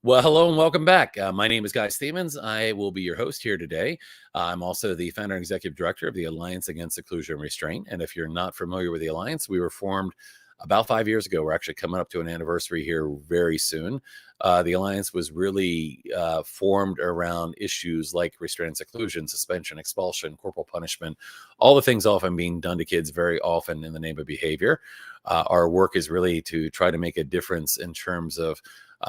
Well, hello and welcome back. My name is Guy Stevens. I will be your host here today. I'm also the founder and executive director of the Alliance Against Seclusion and Restraint. And if you're not familiar with the Alliance, we were formed about 5 years ago. We're actually coming up to an anniversary here very soon. The Alliance was really formed around issues like restraint and seclusion, suspension, expulsion, corporal punishment, all the things often being done to kids very often in the name of behavior. Our work is really to try to make a difference in terms of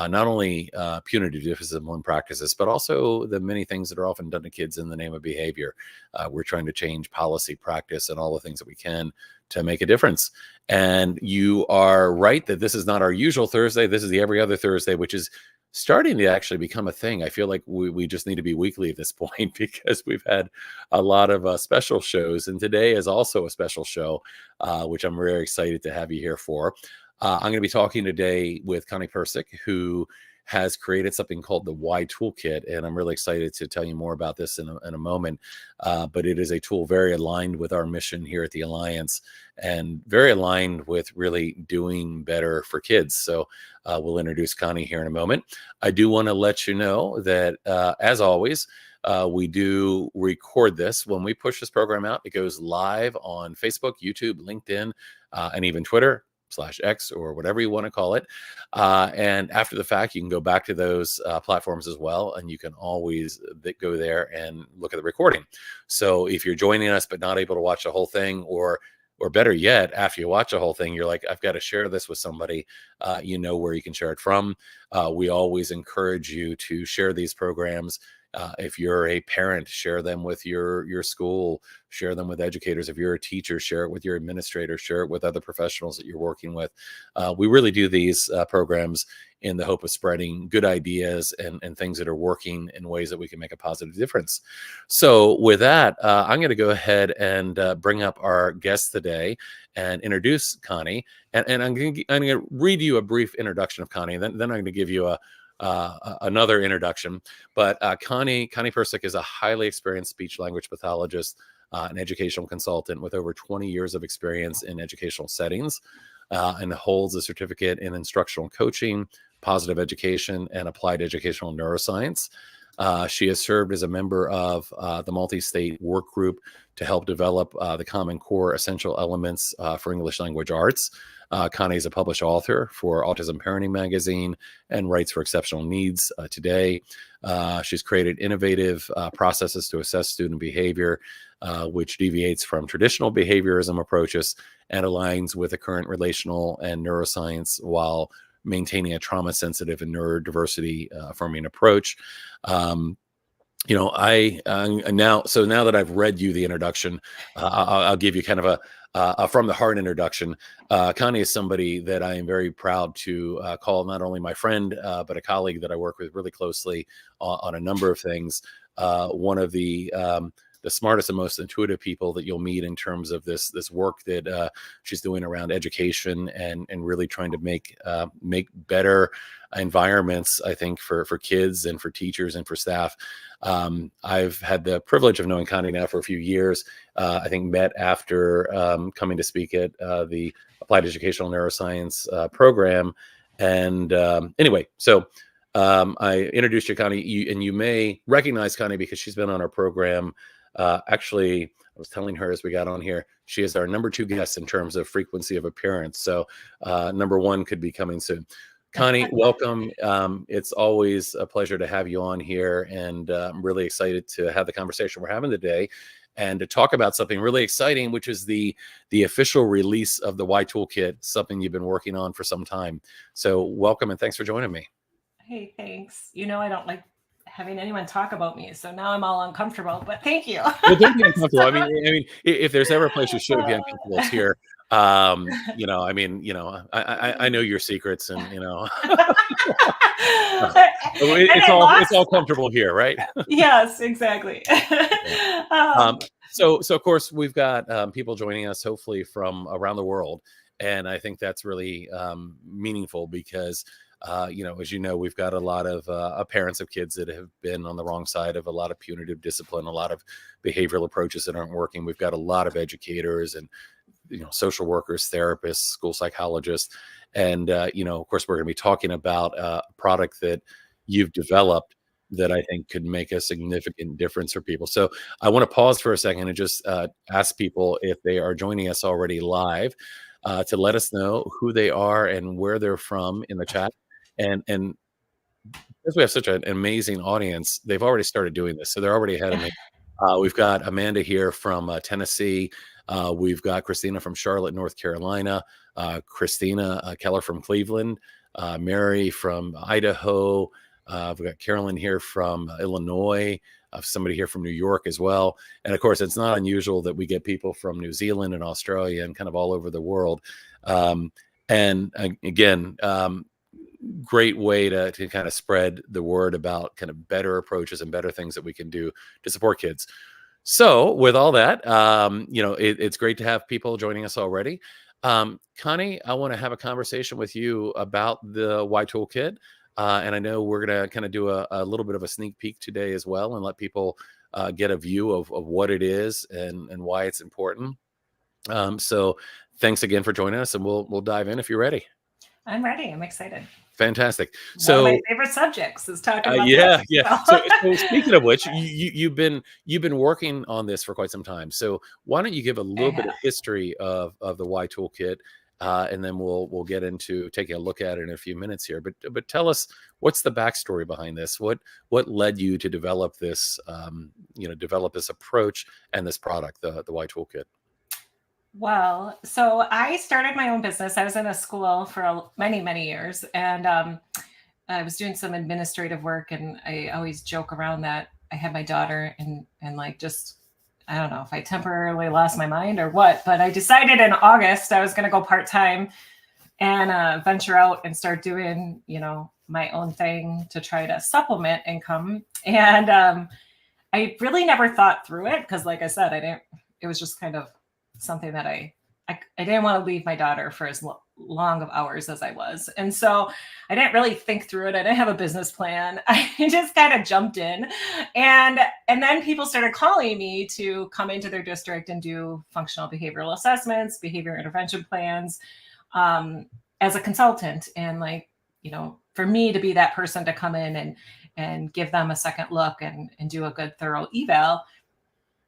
not only punitive discipline practices, but also the many things that are often done to kids in the name of behavior. We're trying to change policy, practice, and all the things that we can to make a difference. And you are right that this is not our usual Thursday. This is the every other Thursday, which is starting to actually become a thing. I feel like we just need to be weekly at this point because we've had a lot of special shows. And today is also a special show, which I'm very excited to have you here for. I'm going to be talking today with Connie Persike, who has created something called the Why Toolkit, and I'm really excited to tell you more about this in a moment. But it is a tool very aligned with our mission here at the Alliance and very aligned with really doing better for kids. So we'll introduce Connie here in a moment. I do want to let you know that, as always, we do record this. When we push this program out, it goes live on Facebook, YouTube, LinkedIn, and even Twitter /X or whatever you want to call it. And after the fact, you can go back to those platforms as well. And you can always go there and look at the recording. So if you're joining us, but not able to watch the whole thing, or better yet, after you watch the whole thing, you're like, I've got to share this with somebody, you know where you can share it from. We always encourage you to share these programs. If you're a parent, share them with your school, share them with educators. If you're a teacher, share it with your administrator, share it with other professionals that you're working with. We really do these programs in the hope of spreading good ideas and things that are working in ways that we can make a positive difference. So with that, I'm going to go ahead and bring up our guest today and introduce Connie. And I'm going to read you a brief introduction of Connie. Then I'm going to give you another introduction. But Connie Persike is a highly experienced speech language pathologist, an educational consultant with over 20 years of experience in educational settings, and holds a certificate in instructional coaching, positive education, and applied educational neuroscience. She has served as a member of the multi-state work group to help develop the Common Core essential elements for English language arts. Connie is a published author for Autism Parenting Magazine and writes for Exceptional Needs Today. She's created innovative processes to assess student behavior, which deviates from traditional behaviorism approaches and aligns with the current relational and neuroscience while maintaining a trauma-sensitive and neurodiversity affirming approach. Now that I've read you the introduction, I'll give you kind of a from the heart introduction. Connie is somebody that I am very proud to call not only my friend, but a colleague that I work with really closely on a number of things. One of the smartest and most intuitive people that you'll meet in terms of this work that she's doing around education and really trying to make better environments, I think, for kids and for teachers and for staff. I've had the privilege of knowing Connie now for a few years. I think met after coming to speak at the Applied Educational Neuroscience program. And anyway, so I introduced you, Connie, and you may recognize Connie because she's been on our program. Actually, I was telling her as we got on here, she is our number 2 guest in terms of frequency of appearance. So number 1 could be coming soon. Connie, welcome. It's always a pleasure to have you on here, and I'm really excited to have the conversation we're having today and to talk about something really exciting, which is the official release of the Why Toolkit, something you've been working on for some time. So welcome and thanks for joining me. Hey, thanks. You know, I don't like having anyone talk about me, so now I'm all uncomfortable, but thank you. Well, don't be uncomfortable. I mean, if there's ever a place you should be uncomfortable, it's here. I know your secrets, and it's all comfortable here, right? Yes, exactly. So of course we've got people joining us, hopefully from around the world, and I think that's really meaningful because as you know, we've got a lot of parents of kids that have been on the wrong side of a lot of punitive discipline, a lot of behavioral approaches that aren't working. We've got a lot of educators and social workers, therapists, school psychologists, and of course we're going to be talking about a product that you've developed that I think could make a significant difference for people. So I want to pause for a second and just ask people if they are joining us already live to let us know who they are and where they're from in the chat. And because we have such an amazing audience, they've already started doing this, so they're already ahead of me. We've got Amanda here from Tennessee. We've got Christina from Charlotte, North Carolina. Christina Keller from Cleveland. Mary from Idaho. We've got Carolyn here from Illinois. Somebody here from New York as well. And of course, it's not unusual that we get people from New Zealand and Australia and kind of all over the world. And again, great way to kind of spread the word about kind of better approaches and better things that we can do to support kids. So with all that, it's great to have people joining us already. Connie, I want to have a conversation with you about the Y Toolkit. And I know we're going to kind of do a little bit of a sneak peek today as well and let people get a view of what it is and why it's important. So thanks again for joining us, and we'll dive in if you're ready. I'm ready. I'm excited. Fantastic. So one of my favorite subjects is talking about this. Yeah. So speaking of which, you've been working on this for quite some time. So why don't you give a little bit of history of the Y Toolkit, and then we'll get into taking a look at it in a few minutes here. But tell us, what's the backstory behind this? What led you to develop this approach and this product, the Y Toolkit? Well, so I started my own business. I was in a school for many, many years, and I was doing some administrative work, and I always joke around that I had my daughter and like, just, I don't know if I temporarily lost my mind or what, but I decided in August I was going to go part-time and venture out and start doing, my own thing to try to supplement income. And I really never thought through it because, like I said, it was just kind of something that I didn't want to leave my daughter for as long of hours as I was. And so I didn't really think through it. I didn't have a business plan. I just kind of jumped in. And then people started calling me to come into their district and do functional behavioral assessments, behavior intervention plans, as a consultant. And for me to be that person to come in and give them a second look and do a good thorough eval.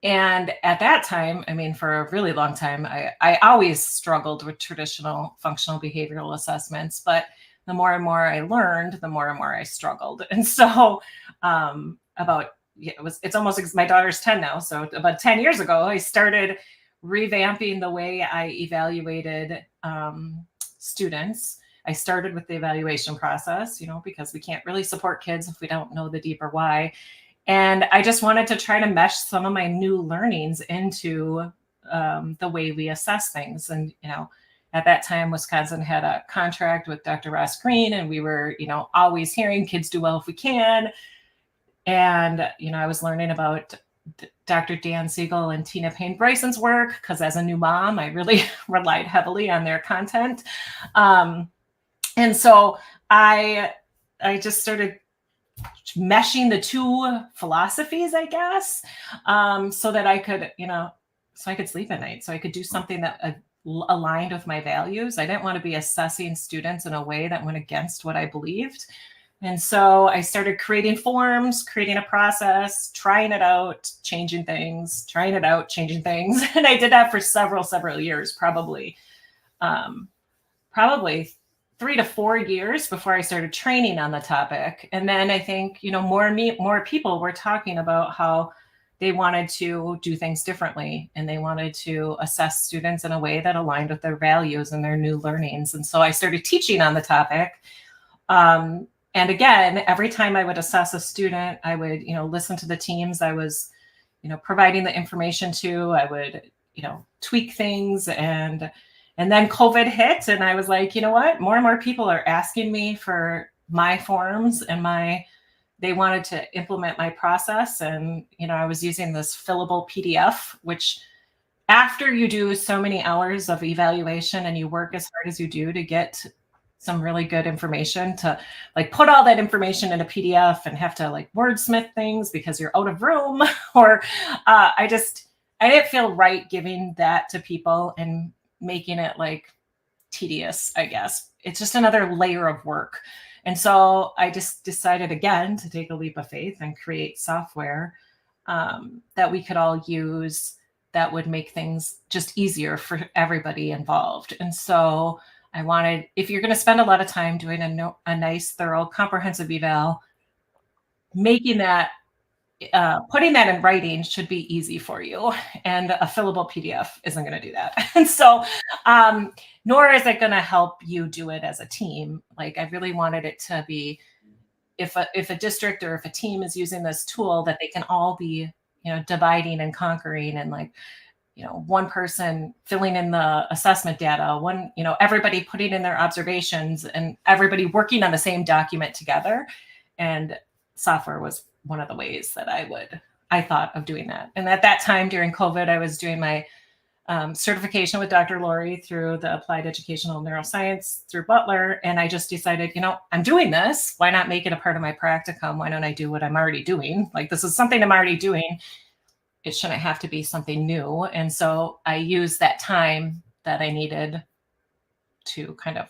And at that time, for a really long time, I always struggled with traditional functional behavioral assessments, but the more and more I learned, the more and more I struggled. And so it's almost, my daughter's 10 now. So about 10 years ago, I started revamping the way I evaluated students. I started with the evaluation process, because we can't really support kids if we don't know the deeper why. And I just wanted to try to mesh some of my new learnings into the way we assess things. And, at that time, Wisconsin had a contract with Dr. Ross Green, and we were, always hearing kids do well if we can. And, I was learning about Dr. Dan Siegel and Tina Payne Bryson's work, because as a new mom, I really relied heavily on their content. And so I just started meshing the two philosophies, I guess, so that I could, so I could sleep at night, so I could do something that aligned with my values. I didn't want to be assessing students in a way that went against what I believed. And so I started creating forms, creating a process, trying it out, changing things, trying it out, changing things. And I did that for several years, probably 3 to 4 years before I started training on the topic. And then I think, more people were talking about how they wanted to do things differently, and they wanted to assess students in a way that aligned with their values and their new learnings. And so I started teaching on the topic. And again, every time I would assess a student, I would, listen to the teams I was, providing the information to. I would, tweak things. And then COVID hit, and I was like, you know what? More and more people are asking me for my forms and they wanted to implement my process. And, I was using this fillable PDF, which after you do so many hours of evaluation and you work as hard as you do to get some really good information, to put all that information in a PDF and have to wordsmith things because you're out of room or I didn't feel right giving that to people and making it tedious, I guess. It's just another layer of work. And so I just decided again to take a leap of faith and create software that we could all use that would make things just easier for everybody involved. And so I wanted, if you're going to spend a lot of time doing a nice, thorough, comprehensive eval, making that, putting that in writing should be easy for you. And a fillable PDF isn't going to do that. And so, nor is it going to help you do it as a team. Like, I really wanted it to be, if a district or if a team is using this tool, that they can all be, dividing and conquering, and like, one person filling in the assessment data, everybody putting in their observations, and everybody working on the same document together. And software was one of the ways that I thought of doing that. And at that time during COVID, I was doing my certification with Dr. Lori through the Applied Educational Neuroscience through Butler. And I just decided, I'm doing this. Why not make it a part of my practicum? Why don't I do what I'm already doing? Like, this is something I'm already doing. It shouldn't have to be something new. And so I used that time that I needed to kind of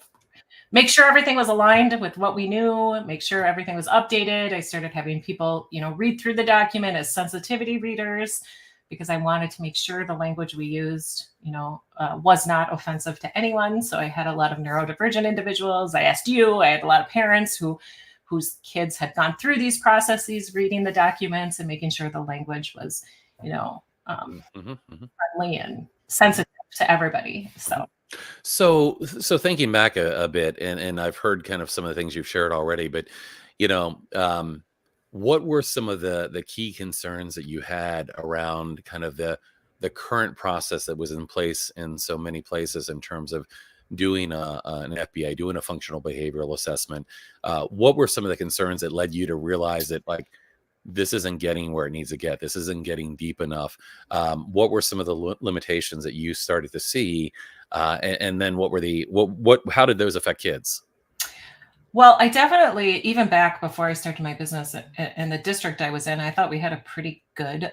make sure everything was aligned with what we knew, make sure everything was updated. I started having people, read through the document as sensitivity readers, because I wanted to make sure the language we used, was not offensive to anyone. So I had a lot of neurodivergent individuals. I asked you, I had a lot of parents whose kids had gone through these processes, reading the documents and making sure the language was, friendly and sensitive to everybody. So thinking back a bit, and I've heard kind of some of the things you've shared already, but what were some of the key concerns that you had around kind of the current process that was in place in so many places in terms of doing an FBA, doing a functional behavioral assessment? What were some of the concerns that led you to realize that, like, this isn't getting where it needs to get? This isn't getting deep enough. What were some of the limitations that you started to see? And then what were how did those affect kids? Well, I definitely, even back before I started my business in the district I was in, I thought we had a pretty good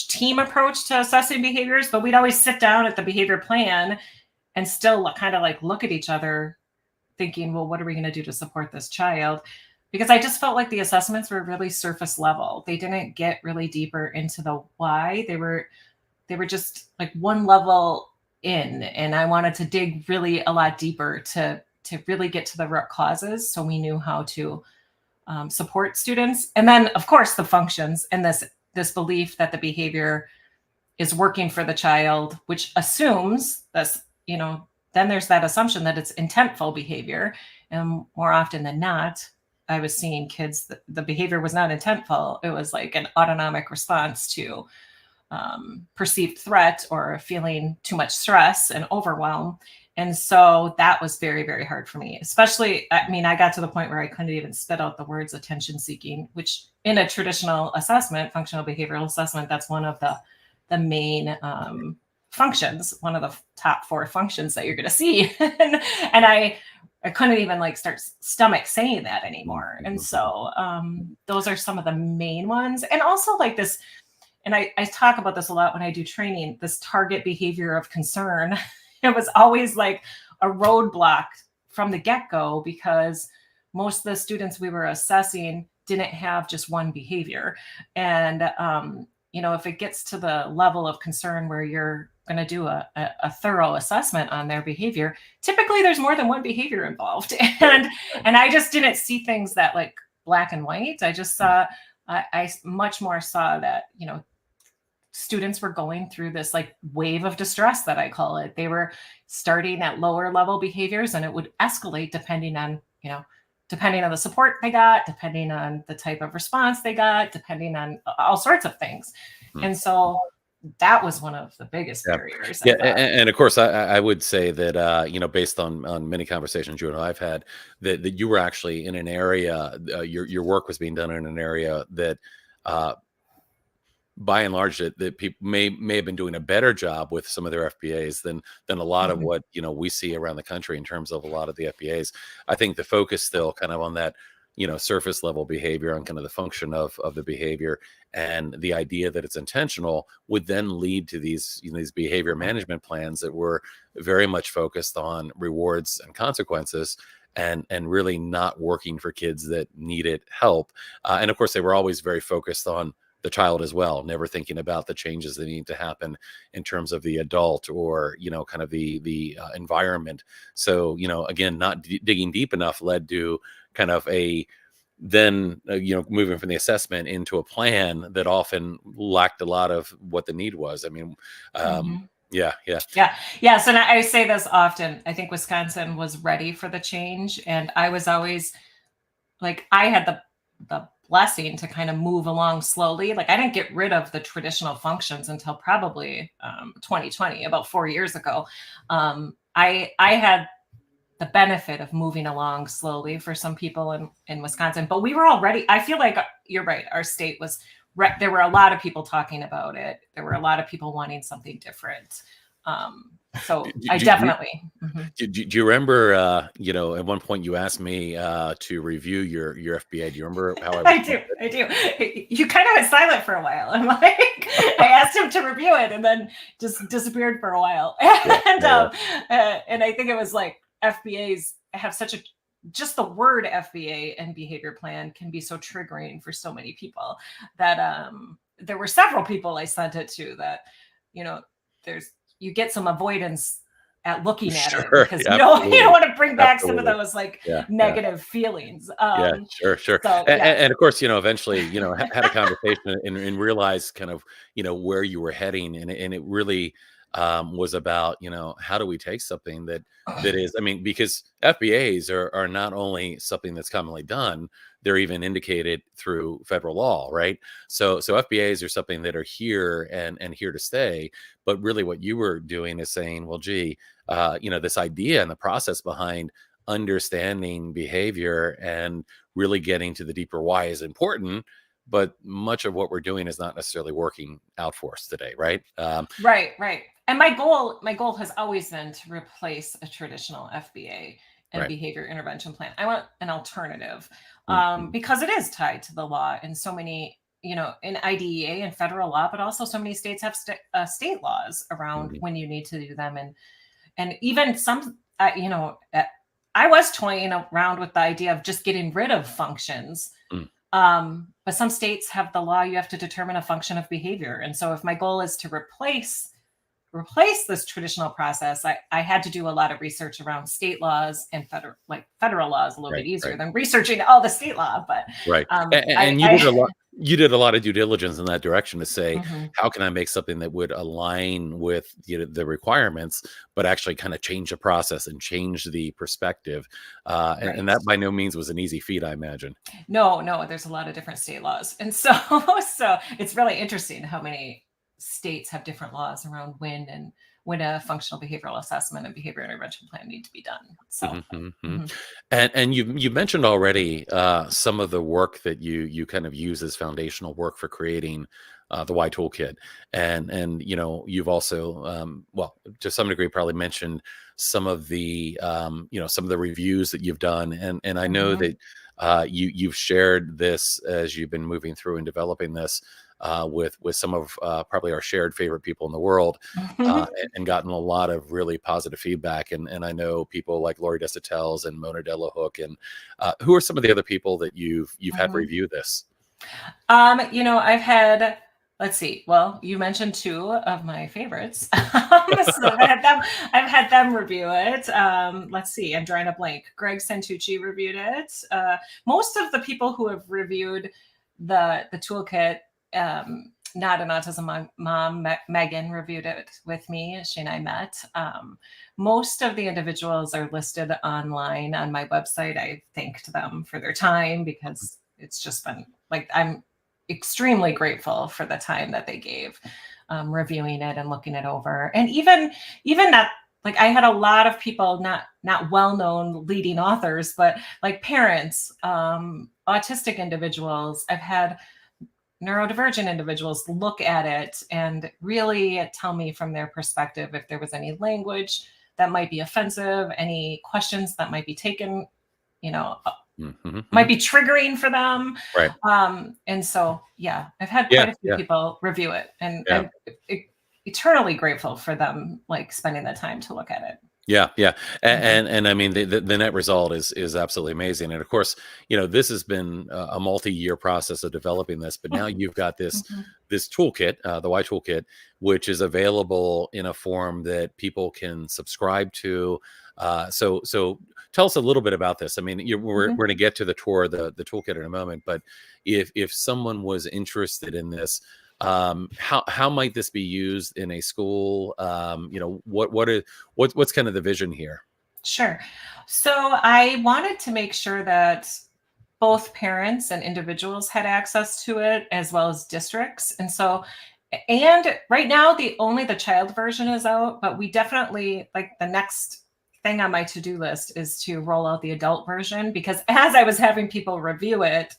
team approach to assessing behaviors, but we'd always sit down at the behavior plan and still kind of like look at each other thinking, well, what are we going to do to support this child? Because I just felt like the assessments were really surface level. They didn't get really deeper into the why. They were just like one level in, and I wanted to dig really a lot deeper to really get to the root causes, so we knew how to support students. And then, of course, the functions and this belief that the behavior is working for the child, which assumes this, then there's that assumption that it's intentful behavior. And more often than not, I was seeing kids, the behavior was not intentful. It was like an autonomic response to perceived threat or feeling too much stress and overwhelm. And so that was very, very hard for me, especially, I got to the point where I couldn't even spit out the words attention seeking, which in a traditional assessment, functional behavioral assessment, that's one of the main functions, one of the top 4 functions that you're going to see. And I couldn't even stomach saying that anymore. And so those are some of the main ones. And also like this, and I talk about this a lot when I do training, this target behavior of concern. It was always like a roadblock from the get-go, because most of the students we were assessing didn't have just one behavior. And, if it gets to the level of concern where you're going to do a thorough assessment on their behavior, typically there's more than one behavior involved. And I just didn't see things that like black and white. I just saw, I much more saw that, students were going through this like wave of distress that I call it. They were starting at lower level behaviors, and it would escalate depending on the support they got, depending on the type of response they got, depending on all sorts of things. And so that was one of the biggest barriers. Yeah. And of course, I would say that, based on many conversations you and I've had, that you were actually in an area, your work was being done in an area that, by and large, that people may have been doing a better job with some of their FBAs than a lot of what we see around the country in terms of a lot of the FBAs. I think the focus still kind of on that surface level behavior, on kind of the function of the behavior, and the idea that it's intentional would then lead to these these behavior management plans that were very much focused on rewards and consequences, and really not working for kids that needed help. And of course, they were always very focused on the child as well, never thinking about the changes that need to happen in terms of the adult or, kind of the environment. So, again, not digging deep enough led to kind of then moving from the assessment into a plan that often lacked a lot of what the need was. I mean, yeah. Yes, and I say this often. I think Wisconsin was ready for the change, and I was always like, I had the blessing to kind of move along slowly. Like, I didn't get rid of the traditional functions until probably 2020, about 4 years ago. I had the benefit of moving along slowly for some people in Wisconsin, but we were all ready. I feel like you're right. Our state was, there were a lot of people talking about it. There were a lot of people wanting something different. So I definitely. Do you remember, at one point you asked me to review your FBA. Do you remember how I do. You kind of went silent for a while. I'm like, I asked him to review it and then just disappeared for a while. And I think it was like, FBAs have just the word FBA and behavior plan can be so triggering for so many people that there were several people I sent it to that, you get some avoidance at looking at it because you don't want to bring back some of those negative feelings. Sure. So, and of course, eventually, had a conversation and realized kind of, where you were heading. And it really was about, how do we take something that is, I mean, because FBAs are not only something that's commonly done, they're even indicated through federal law, right? So FBAs are something that are here and here to stay. But really what you were doing is saying, well, gee, this idea and the process behind understanding behavior and really getting to the deeper why is important. But much of what we're doing is not necessarily working out for us today, right? Right. And my goal has always been to replace a traditional FBA and behavior intervention plan. I want an alternative because it is tied to the law in so many, in IDEA and federal law, but also so many states have state laws around when you need to do them. And even some, I was toying around with the idea of just getting rid of functions. But some states have the law, you have to determine a function of behavior. And so if my goal is to replace this traditional process, I had to do a lot of research around state laws and federal law is a little bit easier than researching all the state law. But and you did a lot of due diligence in that direction to say, how can I make something that would align with the requirements, but actually kind of change the process and change the perspective. And that by no means was an easy feat, I imagine. No, there's a lot of different state laws. And so it's really interesting how many states have different laws around when a functional behavioral assessment and behavior intervention plan need to be done. So, and you mentioned already some of the work that you kind of use as foundational work for creating the Why Toolkit, and you've also to some degree probably mentioned some of the some of the reviews that you've done, and I know that you've shared this as you've been moving through and developing this. With some of probably our shared favorite people in the world, and gotten a lot of really positive feedback. And I know people like Lori Desautel and Mona Delahook, and who are some of the other people that you've had review this? I've had, let's see. Well, you mentioned two of my favorites. So I've had them review it. Let's see. I'm drawing a blank. Greg Santucci reviewed it. Most of the people who have reviewed the toolkit. Not an autism mom, Megan reviewed it with me. She and I met. Most of the individuals are listed online on my website. I thanked them for their time because it's just been I'm extremely grateful for the time that they gave reviewing it and looking it over. And even that, I had a lot of people, not well-known leading authors, but parents, autistic individuals. I've had neurodivergent individuals look at it and really tell me from their perspective if there was any language that might be offensive, any questions that might be taken, might be triggering for them. Right. And so, I've had quite a few people review it, and I'm eternally grateful for them, spending the time to look at it. Yeah, yeah, Mhm. and I mean the net result is absolutely amazing. And of course, this has been a multi-year process of developing this, but now you've got Mhm. this toolkit, the Y toolkit, which is available in a form that people can subscribe to. So tell us a little bit about this. I mean, we're Mhm. going to get to the tour of the toolkit in a moment, but if someone was interested in this, how might this be used in a school? What's kind of the vision here? Sure. So I wanted to make sure that both parents and individuals had access to it as well as districts. And right now the child version is out, but we definitely like the next thing on my to-do list is to roll out the adult version because as I was having people review it,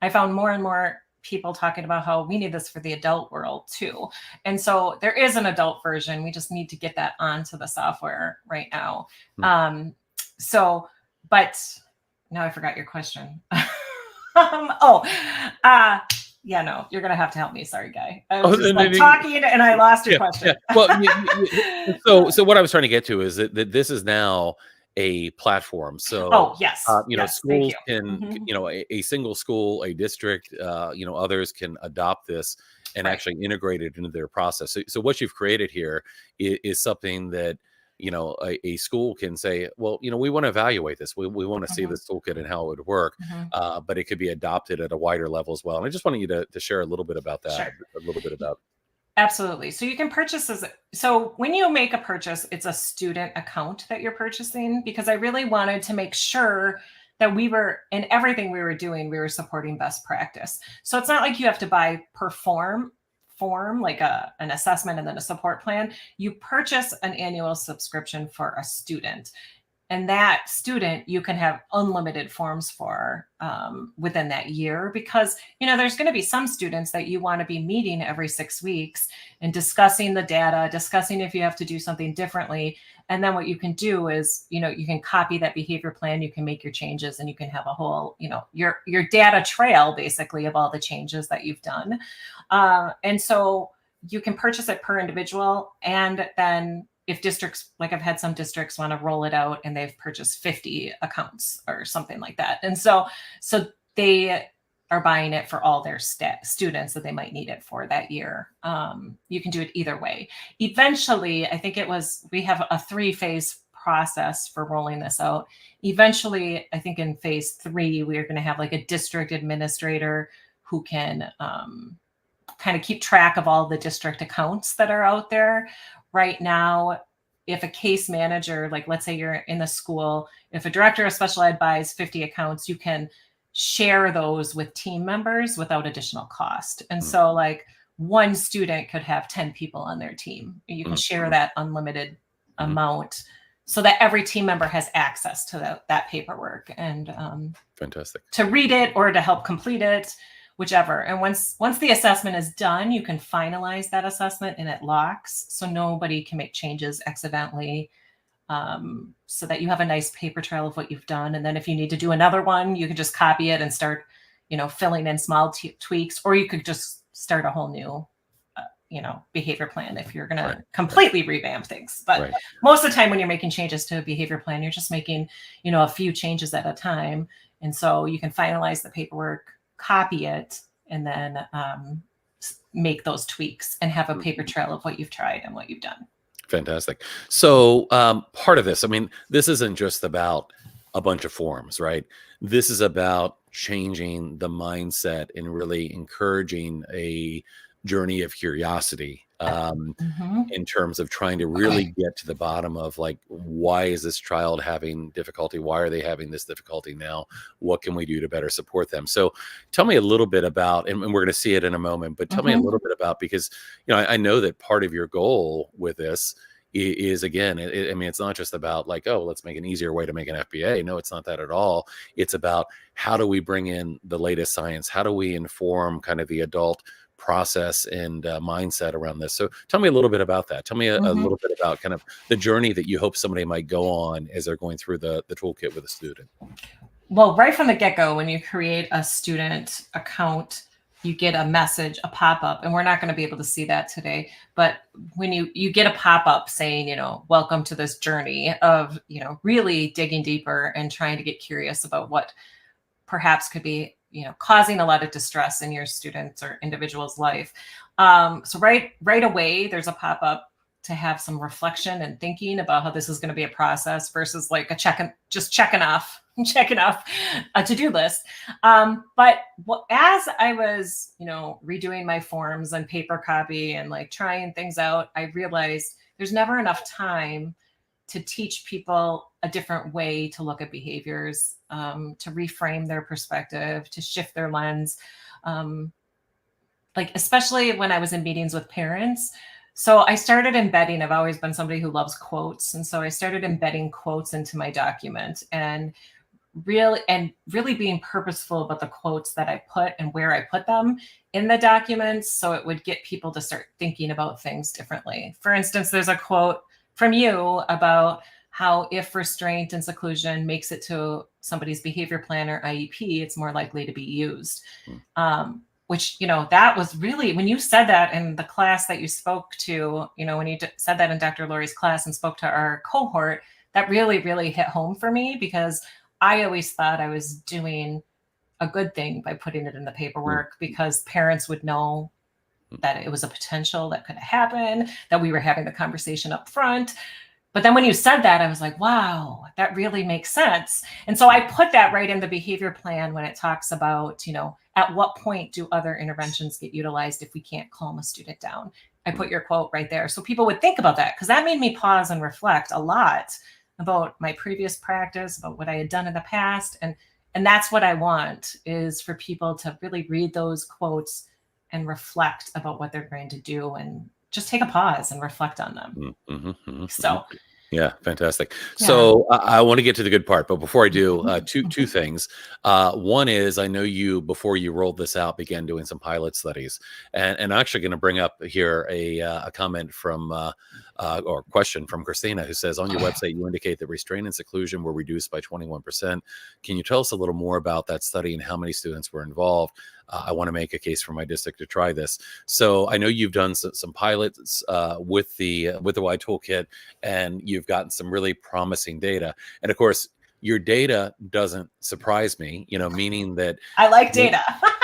I found more and more people talking about how we need this for the adult world too. And so there is an adult version. We just need to get that onto the software right now. Hmm. Um, so, but now I forgot your question. Oh, uh, yeah, no, you're gonna have to help me. Sorry, Guy. I was Oh, just like talking and I lost your yeah, yeah. question. Well, so what I was trying to get to is that this is now a platform. So, Oh, yes, yes, thank schools you. can, Mhm. a single school, a district, others can adopt this and Right. actually integrate it into their process. So what you've created here is something that, a school can say, well, we want to evaluate this. We want to see Mhm. this toolkit and how it would work, Mhm. but it could be adopted at a wider level as well. And I just wanted you to share a little bit about that, Sure. a little bit about. Absolutely. So you can purchase so when you make a purchase, it's a student account that you're purchasing because I really wanted to make sure that we were in everything we were doing, we were supporting best practice. So it's not like you have to buy per form like an assessment and then a support plan. You purchase an annual subscription for a student and that student you can have unlimited forms for within that year because there's going to be some students that you want to be meeting every 6 weeks and discussing the data, discussing if you have to do something differently. And then what you can do is you can copy that behavior plan, you can make your changes, and you can have a whole your data trail basically of all the changes that you've done. And so you can purchase it per individual. And then if districts, like I've had some districts want to roll it out and they've purchased 50 accounts or something like that. And so they are buying it for all their students that they might need it for that year. You can do it either way. Eventually, I think we have a 3-phase process for rolling this out. Eventually, I think in phase 3, we're going to have like a district administrator who can kind of keep track of all the district accounts that are out there. Right now, if a case manager, like let's say you're in the school, if a director of special ed buys 50 accounts, you can share those with team members without additional cost. And Mm, so like one student could have 10 people on their team. You can mm, share that unlimited mhm. amount so that every team member has access to that paperwork and Fantastic. to read it or to help complete it, whichever. And once the assessment is done, you can finalize that assessment and it locks, so nobody can make changes accidentally. So that you have a nice paper trail of what you've done, and then if you need to do another one, you can just copy it and start, filling in small tweaks, or you could just start a whole new. Behavior plan if you're going Right, to right, completely revamp things. But right. most of the time, when you're making changes to a behavior plan, you're just making, a few changes at a time. And so you can finalize the paperwork, copy it, and then make those tweaks and have a paper Mhm. trail of what you've tried and what you've done. Fantastic. So, part of this, I mean, this isn't just about a bunch of forms, right? This is about changing the mindset and really encouraging a journey of curiosity. Mhm. In terms of trying to really get to the bottom of like, why is this child having difficulty? Why are they having this difficulty now? What can we do to better support them? So tell me a little bit about, and we're going to see it in a moment, but tell me a Mhm. little bit about, because, I know that part of your goal with this is again, I mean, it's not just about like, oh, let's make an easier way to make an FBA. No, it's not that at all. It's about how do we bring in the latest science? How do we inform kind of the adult process and mindset around this? So tell me a little bit about that. Tell me a Mhm. little bit about kind of the journey that you hope somebody might go on as they're going through the toolkit with a student. Well, right from the get-go, when you create a student account, you get a message, a pop-up, and we're not going to be able to see that today. But when you get a pop-up saying, welcome to this journey of, really digging deeper and trying to get curious about what perhaps could be, causing a lot of distress in your student's or individual's life. So right away, there's a pop-up to have some reflection and thinking about how this is going to be a process versus like just checking off a to-do list. But as I was, redoing my forms and paper copy and like trying things out, I realized there's never enough time to teach people a different way to look at behaviors, to reframe their perspective, to shift their lens. Like, especially when I was in meetings with parents. So I started embedding, I've always been somebody who loves quotes. And so I started embedding quotes into my document and really being purposeful about the quotes that I put and where I put them in the documents. So it would get people to start thinking about things differently. For instance, there's a quote from you about how if restraint and seclusion makes it to somebody's behavior plan or IEP, it's more likely to be used. Which, that was really, when you said that in the class that you spoke to, when you said that in Dr. Lori's class and spoke to our cohort, that really, really hit home for me, because I always thought I was doing a good thing by putting it in the paperwork, because parents would know that it was a potential that could happen, that we were having the conversation up front. But then when you said that, I was like, wow, that really makes sense. And so I put that right in the behavior plan when it talks about, at what point do other interventions get utilized if we can't calm a student down? I put your quote right there. So people would think about that, because that made me pause and reflect a lot about my previous practice, about what I had done in the past. And that's what I want, is for people to really read those quotes and reflect about what they're going to do, and just take a pause and reflect on them. So, yeah, fantastic. Yeah. So I want to get to the good part, but before I do, two things. One is, I know you, before you rolled this out, began doing some pilot studies, and I'm actually going to bring up here a comment from or question from Christina, who says, on your website, you indicate that restraint and seclusion were reduced by 21%. Can you tell us a little more about that study and how many students were involved? I want to make a case for my district to try this. So I know you've done some pilots with the Y Toolkit, and you've gotten some really promising data. And of course, your data doesn't surprise me, meaning that I like data.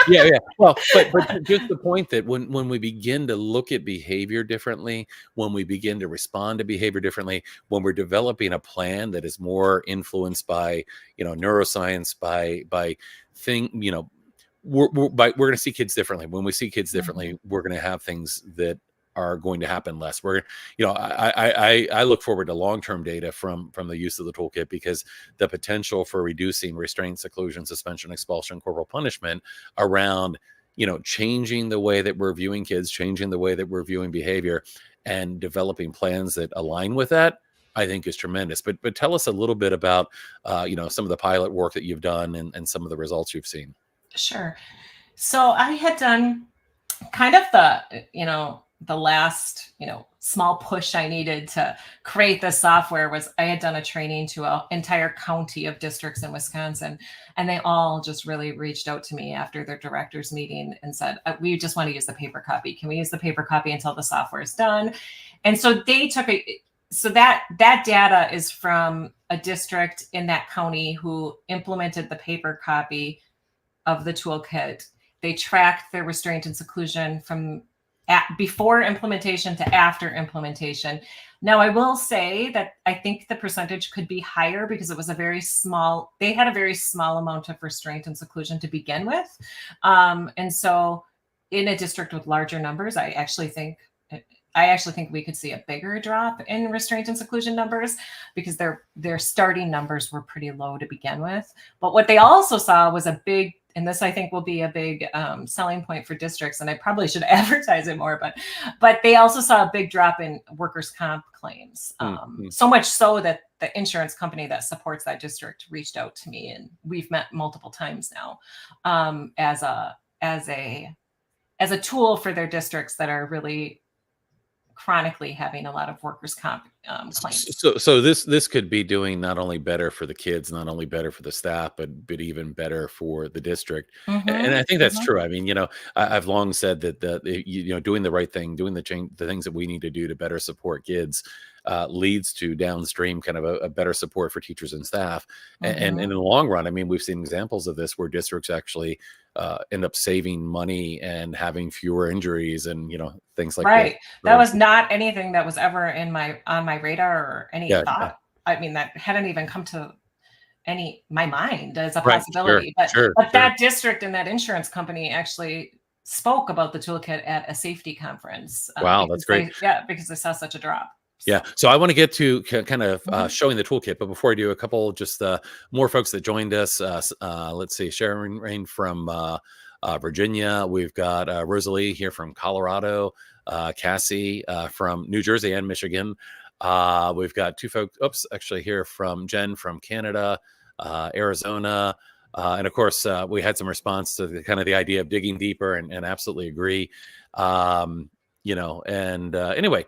Yeah. Well, but just the point that when we begin to look at behavior differently, when we begin to respond to behavior differently, when we're developing a plan that is more influenced by, neuroscience, by we're going to see kids differently. When we see kids differently, we're going to have things that are going to happen less. I look forward to long-term data from the use of the toolkit, because the potential for reducing restraint, seclusion, suspension, expulsion, corporal punishment around, changing the way that we're viewing kids, changing the way that we're viewing behavior, and developing plans that align with that, I think is tremendous. But tell us a little bit about, some of the pilot work that you've done and some of the results you've seen. Sure. So I had done kind of the last, small push I needed to create this software was, I had done a training to an entire county of districts in Wisconsin, and they all just really reached out to me after their directors meeting and said, we just want to use the paper copy. Can we use the paper copy until the software is done? And so they took so that data is from a district in that county who implemented the paper copy of the toolkit. They tracked their restraint and seclusion from before implementation to after implementation. Now, I will say that I think the percentage could be higher, because it was they had a very small amount of restraint and seclusion to begin with. And so in a district with larger numbers, I actually think we could see a bigger drop in restraint and seclusion numbers, because their starting numbers were pretty low to begin with. But what they also saw was a big, and this I think will be a big selling point for districts, and I probably should advertise it more, but they also saw a big drop in workers' comp claims. So much so that the insurance company that supports that district reached out to me, and we've met multiple times now as a tool for their districts that are really chronically having a lot of workers' comp claims. So this could be doing not only better for the kids, not only better for the staff, but even better for the district. And I Hmm. think that's Hmm. true. I mean, I've long said that doing the right thing, doing the things that we need to do to better support kids, leads to downstream kind of a better support for teachers and staff. And in Hmm. the long run, I mean, we've seen examples of this where districts actually end up saving money and having fewer injuries and things like this. Right. That was not anything that was ever on my radar or any Yeah, yeah. thought. I mean, that hadn't even come to my mind as a Right. Sure. possibility. But Sure. but Sure. that district and that insurance company actually spoke about the toolkit at a safety conference, Wow, that's great. because they saw such a drop. Yeah. So. So I want to get to kind of Mhm. showing the toolkit, but before I do, a couple just more folks that joined us. Let's see, Sharon Rain from Virginia. We've got Rosalie here from Colorado, Cassie from New Jersey and Michigan. We've got two folks, actually here from Jen from Canada, Arizona. And of course, we had some response to the idea of digging deeper and absolutely agree. Anyway,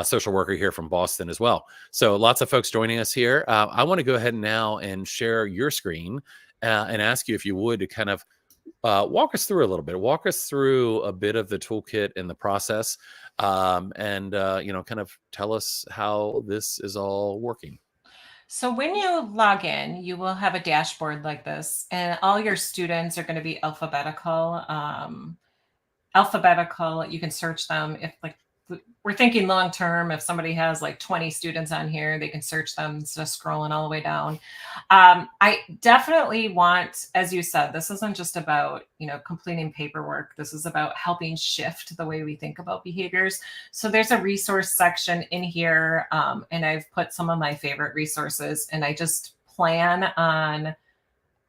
social worker here from Boston as well. So lots of folks joining us here. I want to go ahead now and share your screen and ask you if you would to kind of walk us through a little bit, walk us through a bit of the toolkit and the process, and kind of tell us how this is all working. So when you log in, you will have a dashboard like this, and all your students are going to be alphabetical. You can search them if we're thinking long term. If somebody has like 20 students on here, they can search them instead of scrolling all the way down. I definitely want, as you said, this isn't just about completing paperwork. This is about helping shift the way we think about behaviors. So there's a resource section in here, and I've put some of my favorite resources, and I just plan on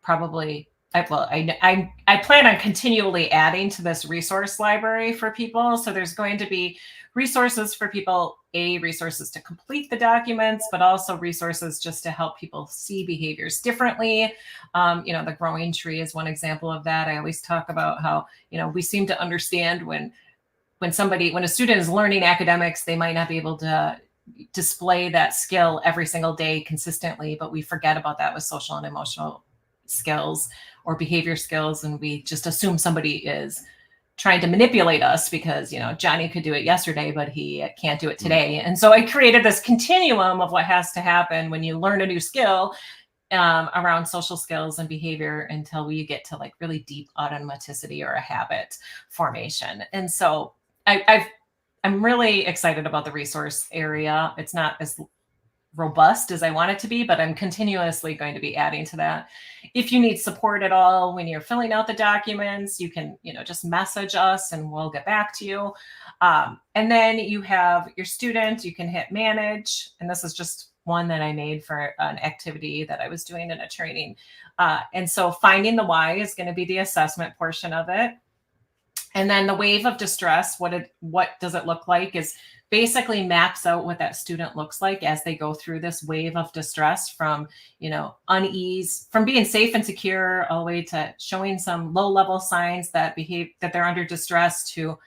probably I plan on continually adding to this resource library for people. So there's going to be resources for people, resources to complete the documents, but also resources just to help people see behaviors differently. The growing tree is one example of that. I always talk about how, we seem to understand when a student is learning academics, they might not be able to display that skill every single day consistently, but we forget about that with social and emotional skills or behavior skills, and we just assume somebody is trying to manipulate us because Johnny could do it yesterday but he can't do it today. And so I created this continuum of what has to happen when you learn a new skill around social skills and behavior until you get to like really deep automaticity or a habit formation. And so I'm really excited about the resource area. It's not as robust as I want it to be, but I'm continuously going to be adding to that. If you need support at all when you're filling out the documents, you can, just message us and we'll get back to you. And then you have your student, you can hit manage. And this is just one that I made for an activity that I was doing in a training. And so finding the why is going to be the assessment portion of it. And then the wave of distress, what does it look like, is basically maps out what that student looks like as they go through this wave of distress from, unease, from being safe and secure all the way to showing some low level signs that they're under distress to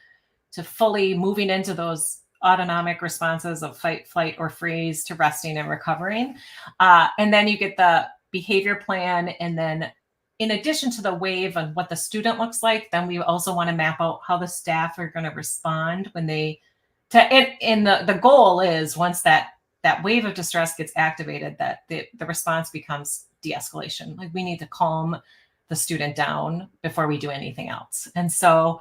fully moving into those autonomic responses of fight, flight, or freeze to resting and recovering. And then you get the behavior plan. And then in addition to the wave and what the student looks like, then we also want to map out how the staff are going to respond when the goal is once that wave of distress gets activated, that the response becomes de-escalation. Like we need to calm the student down before we do anything else. And so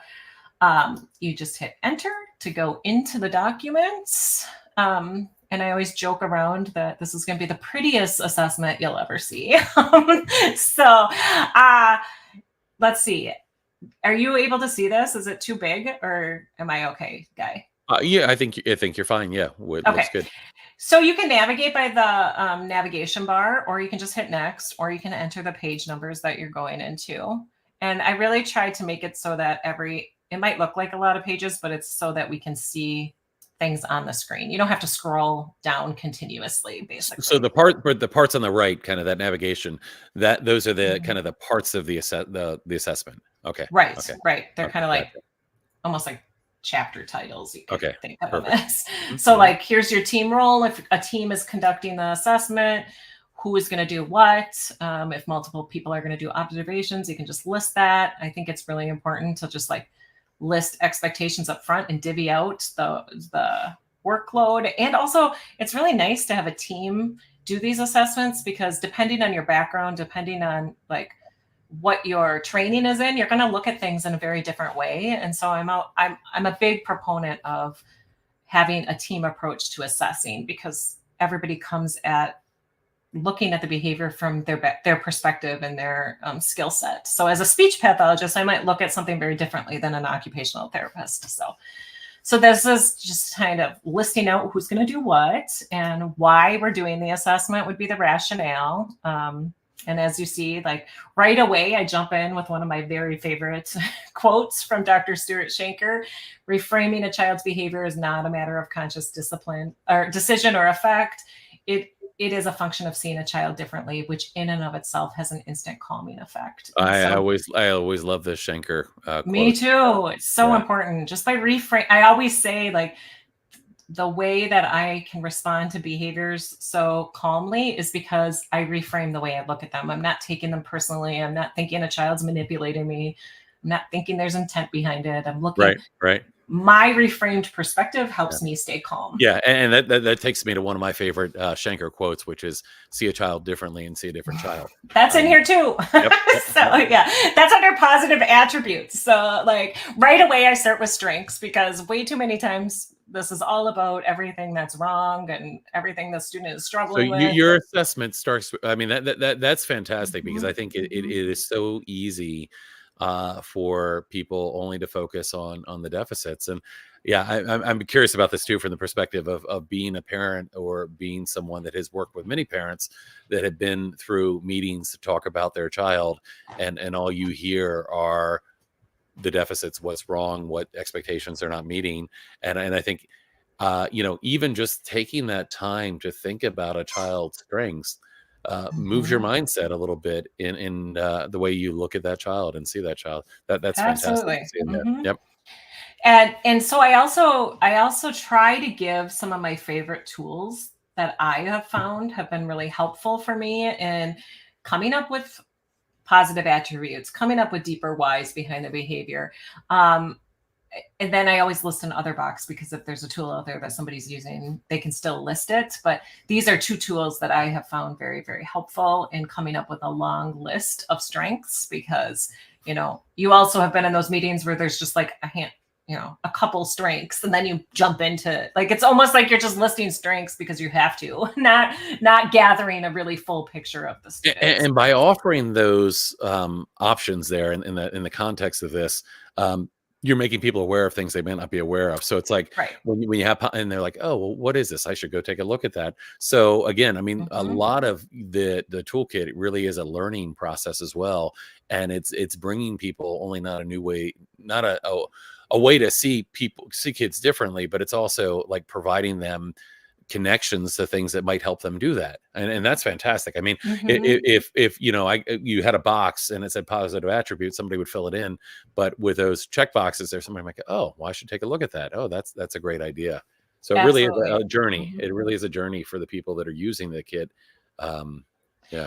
you just hit enter to go into the documents. And I always joke around that this is going to be the prettiest assessment you'll ever see. So let's see. Are you able to see this? Is it too big or am I okay, Guy? Yeah, I think you're fine. Yeah, it looks good. So you can navigate by the navigation bar, or you can just hit next, or you can enter the page numbers that you're going into. And I really tried to make it so that it might look like a lot of pages, but it's so that we can see things on the screen. You don't have to scroll down continuously, basically. So the parts on the right, kind of that navigation, those are the kind of the parts of the assessment. Okay. Right. Okay. Right. They're Okay. kind of like almost like chapter titles, you could Okay. think of them Perfect. as. So like, here's your team role. If a team is conducting the assessment, who is going to do what? If multiple people are going to do observations, you can just list that. I think it's really important to just like list expectations up front and divvy out the workload. And also, it's really nice to have a team do these assessments, because depending on your background, depending on like what your training is in, you're going to look at things in a very different way. And so I'm a big proponent of having a team approach to assessing, because everybody comes at looking at the behavior from their perspective and their skill set. So as a speech pathologist, I might look at something very differently than an occupational therapist. So this is just kind of listing out who's going to do what and why we're doing the assessment would be the rationale. And as you see, like right away, I jump in with one of my very favorite quotes from Dr. Stuart Shanker: reframing a child's behavior is not a matter of conscious discipline or decision or effect. It is a function of seeing a child differently, which in and of itself has an instant calming effect. I always love this Schenker quote. Me too. It's so important. Just by reframe, I always say like the way that I can respond to behaviors so calmly is because I reframe the way I look at them. I'm not taking them personally. I'm not thinking a child's manipulating me. I'm not thinking there's intent behind it. I'm looking. Right. My reframed perspective helps me stay calm. Yeah, and that takes me to one of my favorite Schenker quotes, which is "See a child differently and see a different child." That's in here too. Yep. So yeah, that's under positive attributes. So like right away, I start with strengths, because way too many times this is all about everything that's wrong and everything the student is struggling with. Your assessment starts. I mean, that's fantastic, because I think it is so easy for people only to focus on the deficits. And I'm curious about this too, from the perspective of being a parent, or being someone that has worked with many parents that have been through meetings to talk about their child, and all you hear are the deficits, what's wrong, what expectations they're not meeting. And I think even just taking that time to think about a child's strengths moves your mindset a little bit in the way you look at that child and see that child. That's Absolutely. fantastic. Yep. And so I also try to give some of my favorite tools that I have found have been really helpful for me in coming up with positive attributes, coming up with deeper whys behind the behavior. And then I always list an other box, because if there's a tool out there that somebody's using, they can still list it. But these are two tools that I have found very, very helpful in coming up with a long list of strengths, because, you also have been in those meetings where there's just like a couple strengths, and then you jump into like, it's almost like you're just listing strengths because you have to, not gathering a really full picture of the students. And by offering those options there in the context of this, you're making people aware of things they may not be aware of. So it's like when you have, and they're like, oh, well, what is this? I should go take a look at that. So again, I mean, a lot of the toolkit really is a learning process as well. And it's bringing people only not a new way, not a way to see kids differently, but it's also like providing them connections to things that might help them do that. And that's fantastic. I mean, if you had a box and it said positive attributes, somebody would fill it in, but with those check boxes, there's somebody like, oh, well, I should take a look at that. Oh, that's a great idea. So it really is a journey. It really is a journey for the people that are using the kit.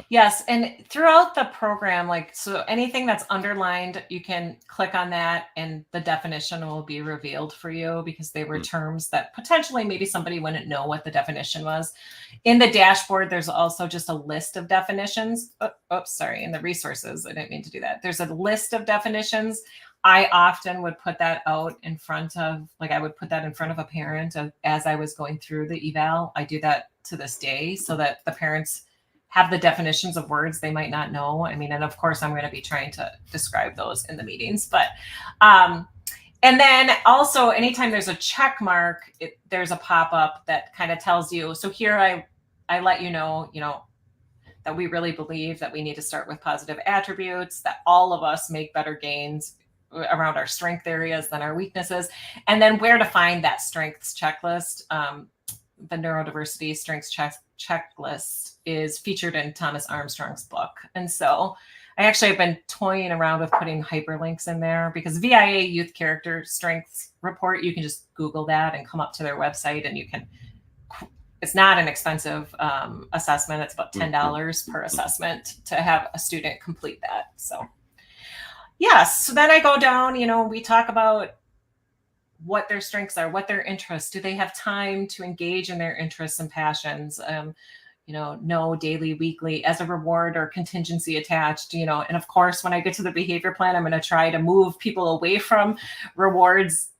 Yes. And throughout the program, so anything that's underlined, you can click on that and the definition will be revealed for you, because they were terms that potentially maybe somebody wouldn't know what the definition was. In the dashboard, there's also just a list of definitions. In the resources, I didn't mean to do that. There's a list of definitions. I often would put that out in front of, I would put that in front of a parent as I was going through the eval. I do that to this day so that the parents have the definitions of words they might not know. I mean, and of course, I'm going to be trying to describe those in the meetings. But, and then also, anytime there's a check mark, there's a pop-up that kind of tells you. So here I let you know, that we really believe that we need to start with positive attributes, that all of us make better gains around our strength areas than our weaknesses, and then where to find that strengths checklist. The neurodiversity strengths checklist is featured in Thomas Armstrong's book. And so I actually have been toying around with putting hyperlinks in there, because VIA, Youth Character Strengths Report, you can just Google that and come up to their website, and you can, it's not an expensive assessment. It's about $10 per assessment to have a student complete that. So yes, so then I go down, we talk about what their strengths are, what their interests. Do they have time to engage in their interests and passions? No daily, weekly, as a reward or contingency attached, and of course, when I get to the behavior plan, I'm going to try to move people away from rewards,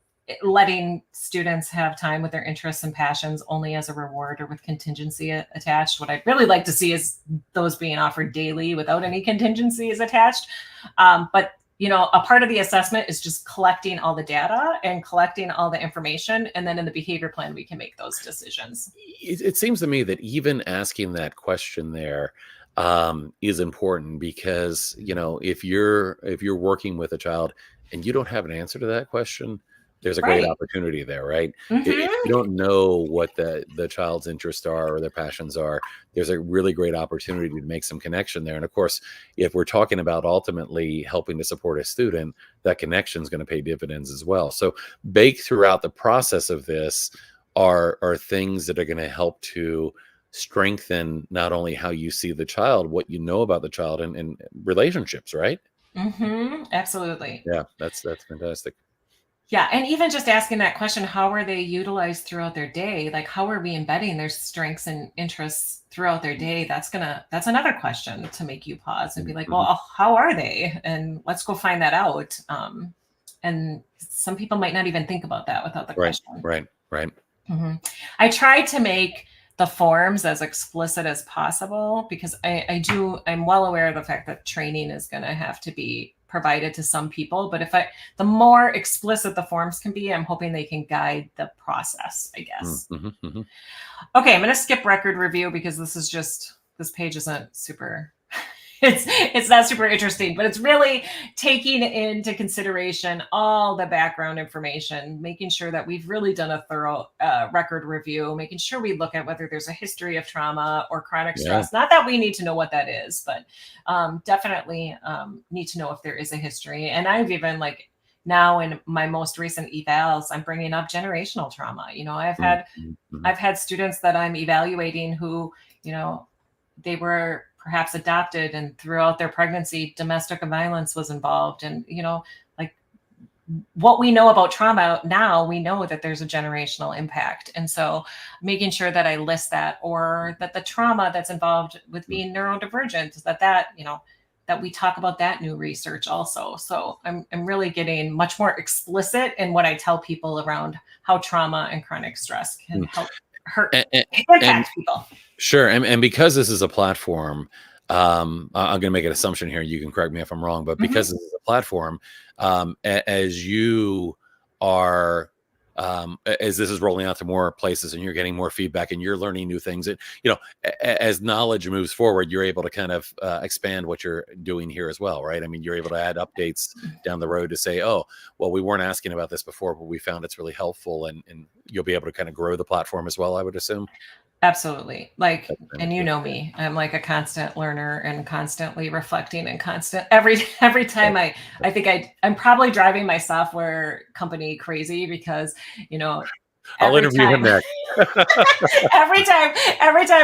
letting students have time with their interests and passions only as a reward or with contingency attached. What I'd really like to see is those being offered daily without any contingencies attached. But a part of the assessment is just collecting all the data and collecting all the information. And then in the behavior plan, we can make those decisions. It seems to me that even asking that question there is important, because, if you're working with a child and you don't have an answer to that question, there's a great opportunity there, right? If you don't know what the child's interests are or their passions are, there's a really great opportunity to make some connection there. And of course, if we're talking about ultimately helping to support a student, that connection is going to pay dividends as well. So baked throughout the process of this are things that are going to help to strengthen not only how you see the child, what you know about the child, and relationships, right? Absolutely. Yeah, that's fantastic. Yeah. And even just asking that question, how are they utilized throughout their day? Like, how are we embedding their strengths and interests throughout their day? That's another question to make you pause and be like, well, how are they? And let's go find that out. And some people might not even think about that without the question. Right. I try to make the forms as explicit as possible, because I'm well aware of the fact that training is going to have to be provided to some people. But the more explicit the forms can be, I'm hoping they can guide the process, I guess. Okay, I'm going to skip record review, because this page isn't super, it's not super interesting, but it's really taking into consideration all the background information, making sure that we've really done a thorough record review, making sure we look at whether there's a history of trauma or chronic stress. Not that we need to know what that is, but definitely need to know if there is a history. And I've even, like, now in my most recent evals, I'm bringing up generational trauma. I've had students that I'm evaluating who, they were perhaps adopted, and throughout their pregnancy, domestic violence was involved. And, like, what we know about trauma now, we know that there's a generational impact. And so making sure that I list that, or that the trauma that's involved with being neurodivergent, that we talk about that new research also. So I'm really getting much more explicit in what I tell people around how trauma and chronic stress can help impact people. Sure. And because this is a platform, I'm going to make an assumption here. You can correct me if I'm wrong, but because this is a platform, as you are, as this is rolling out to more places and you're getting more feedback and you're learning new things, as knowledge moves forward, you're able to kind of expand what you're doing here as well, right? I mean, you're able to add updates down the road to say, oh, well, we weren't asking about this before, but we found it's really helpful, and you'll be able to kind of grow the platform as well, I would assume. Absolutely. Like, and you know me, I'm like a constant learner and constantly reflecting, and every time I think I'm probably driving my software company crazy, because, I'll interview him next. every time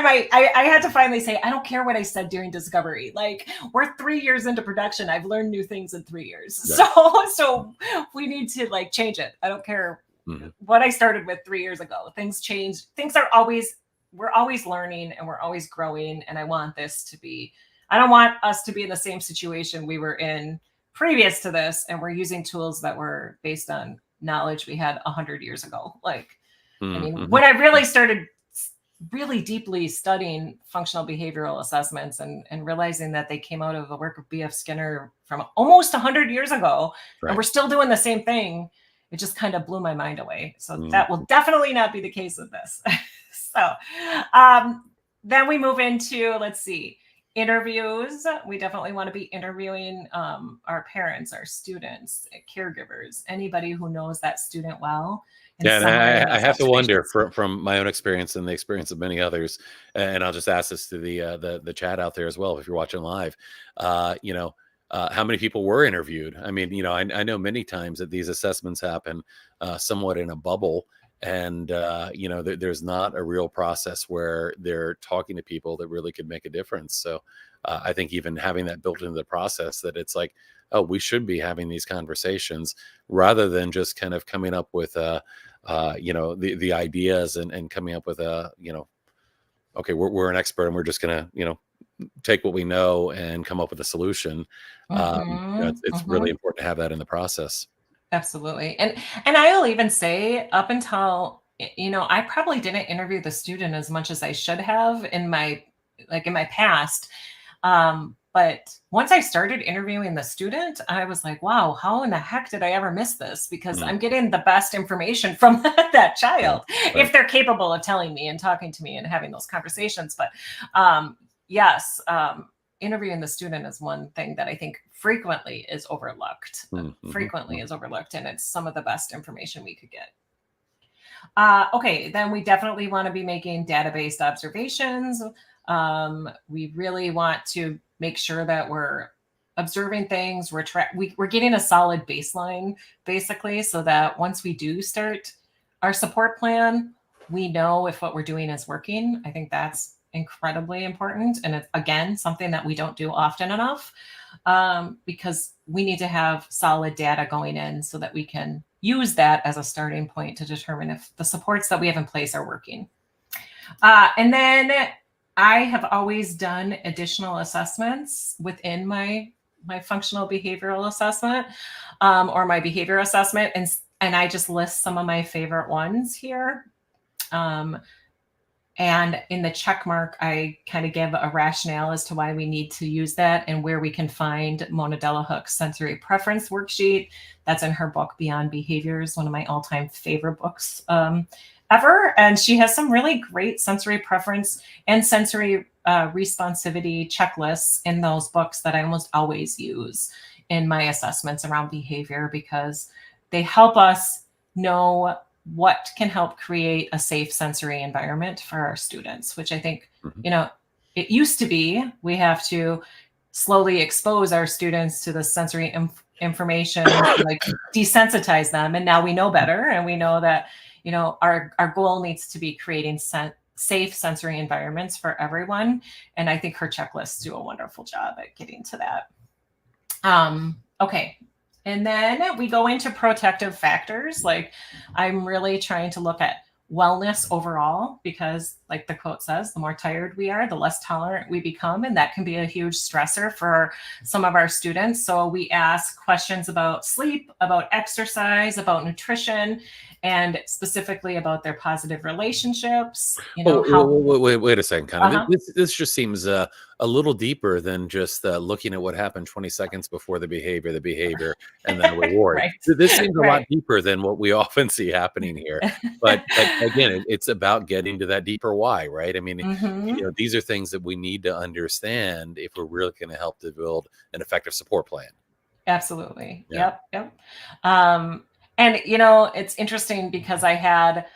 I had to finally say, I don't care what I said during discovery. Like, we're 3 years into production. I've learned new things in 3 years. Right. So we need to, like, change it. I don't care what I started with 3 years ago. Things change. We're always learning, and we're always growing. And I don't want us to be in the same situation we were in previous to this, and we're using tools that were based on knowledge we had 100 years ago. Like, I mean, when I really started really deeply studying functional behavioral assessments and realizing that they came out of the work of B.F. Skinner from almost 100 years ago, and we're still doing the same thing, it just kind of blew my mind away. So that will definitely not be the case with this. So then we move into, let's see, interviews. We definitely want to be interviewing our parents, our students, caregivers, anybody who knows that student well. And I have to wonder, from my own experience and the experience of many others, and I'll just ask this to the chat out there as well, if you're watching live, how many people were interviewed. I mean, I know many times that these assessments happen somewhat in a bubble, and there's not a real process where they're talking to people that really could make a difference. So I think even having that built into the process, that it's like, oh, we should be having these conversations rather than just kind of coming up with the ideas and coming up with okay, we're an expert and we're just gonna take what we know and come up with a solution. It's really important to have that in the process. Absolutely. And I'll even say, up until, I probably didn't interview the student as much as I should have in my past. But once I started interviewing the student, I was like, wow, how in the heck did I ever miss this? Because I'm getting the best information from that child, Right. if they're capable of telling me and talking to me and having those conversations. But yes, interviewing the student is one thing that I think frequently is overlooked. Frequently is overlooked, and it's some of the best information we could get. Okay, then we definitely want to be making data-based observations. We really want to make sure that we're observing things, we're getting a solid baseline, basically, so that once we do start our support plan, we know if what we're doing is working. I think that's incredibly important. And it's, again, something that we don't do often enough, because we need to have solid data going in so that we can use that as a starting point to determine if the supports that we have in place are working. And then I have always done additional assessments within my functional behavioral assessment, or my behavior assessment. And I just list some of my favorite ones here. And in the check mark, I kind of give a rationale as to why we need to use that and where we can find Mona Delahook's sensory preference worksheet. That's in her book, Beyond Behaviors, one of my all-time favorite books ever. And she has some really great sensory preference and sensory responsivity checklists in those books that I almost always use in my assessments around behavior, because they help us know what can help create a safe sensory environment for our students, which I think, it used to be we have to slowly expose our students to the sensory information, like desensitize them. And now we know better. And we know that, our goal needs to be creating safe sensory environments for everyone. And I think her checklists do a wonderful job at getting to that. Okay. And then we go into protective factors. Like, I'm really trying to look at wellness overall, because like the quote says, the more tired we are, the less tolerant we become. And that can be a huge stressor for some of our students. So we ask questions about sleep, about exercise, about nutrition, and specifically about their positive relationships. Wait a second, Connie. This just seems a little deeper than just looking at what happened 20 seconds before the behavior, and then a reward. Right. This seems a lot deeper than what we often see happening here. But again, it's about getting to that deeper why, right? I mean, these are things that we need to understand if we're really going to help to build an effective support plan. Absolutely. Yeah. Yep. And, it's interesting because I had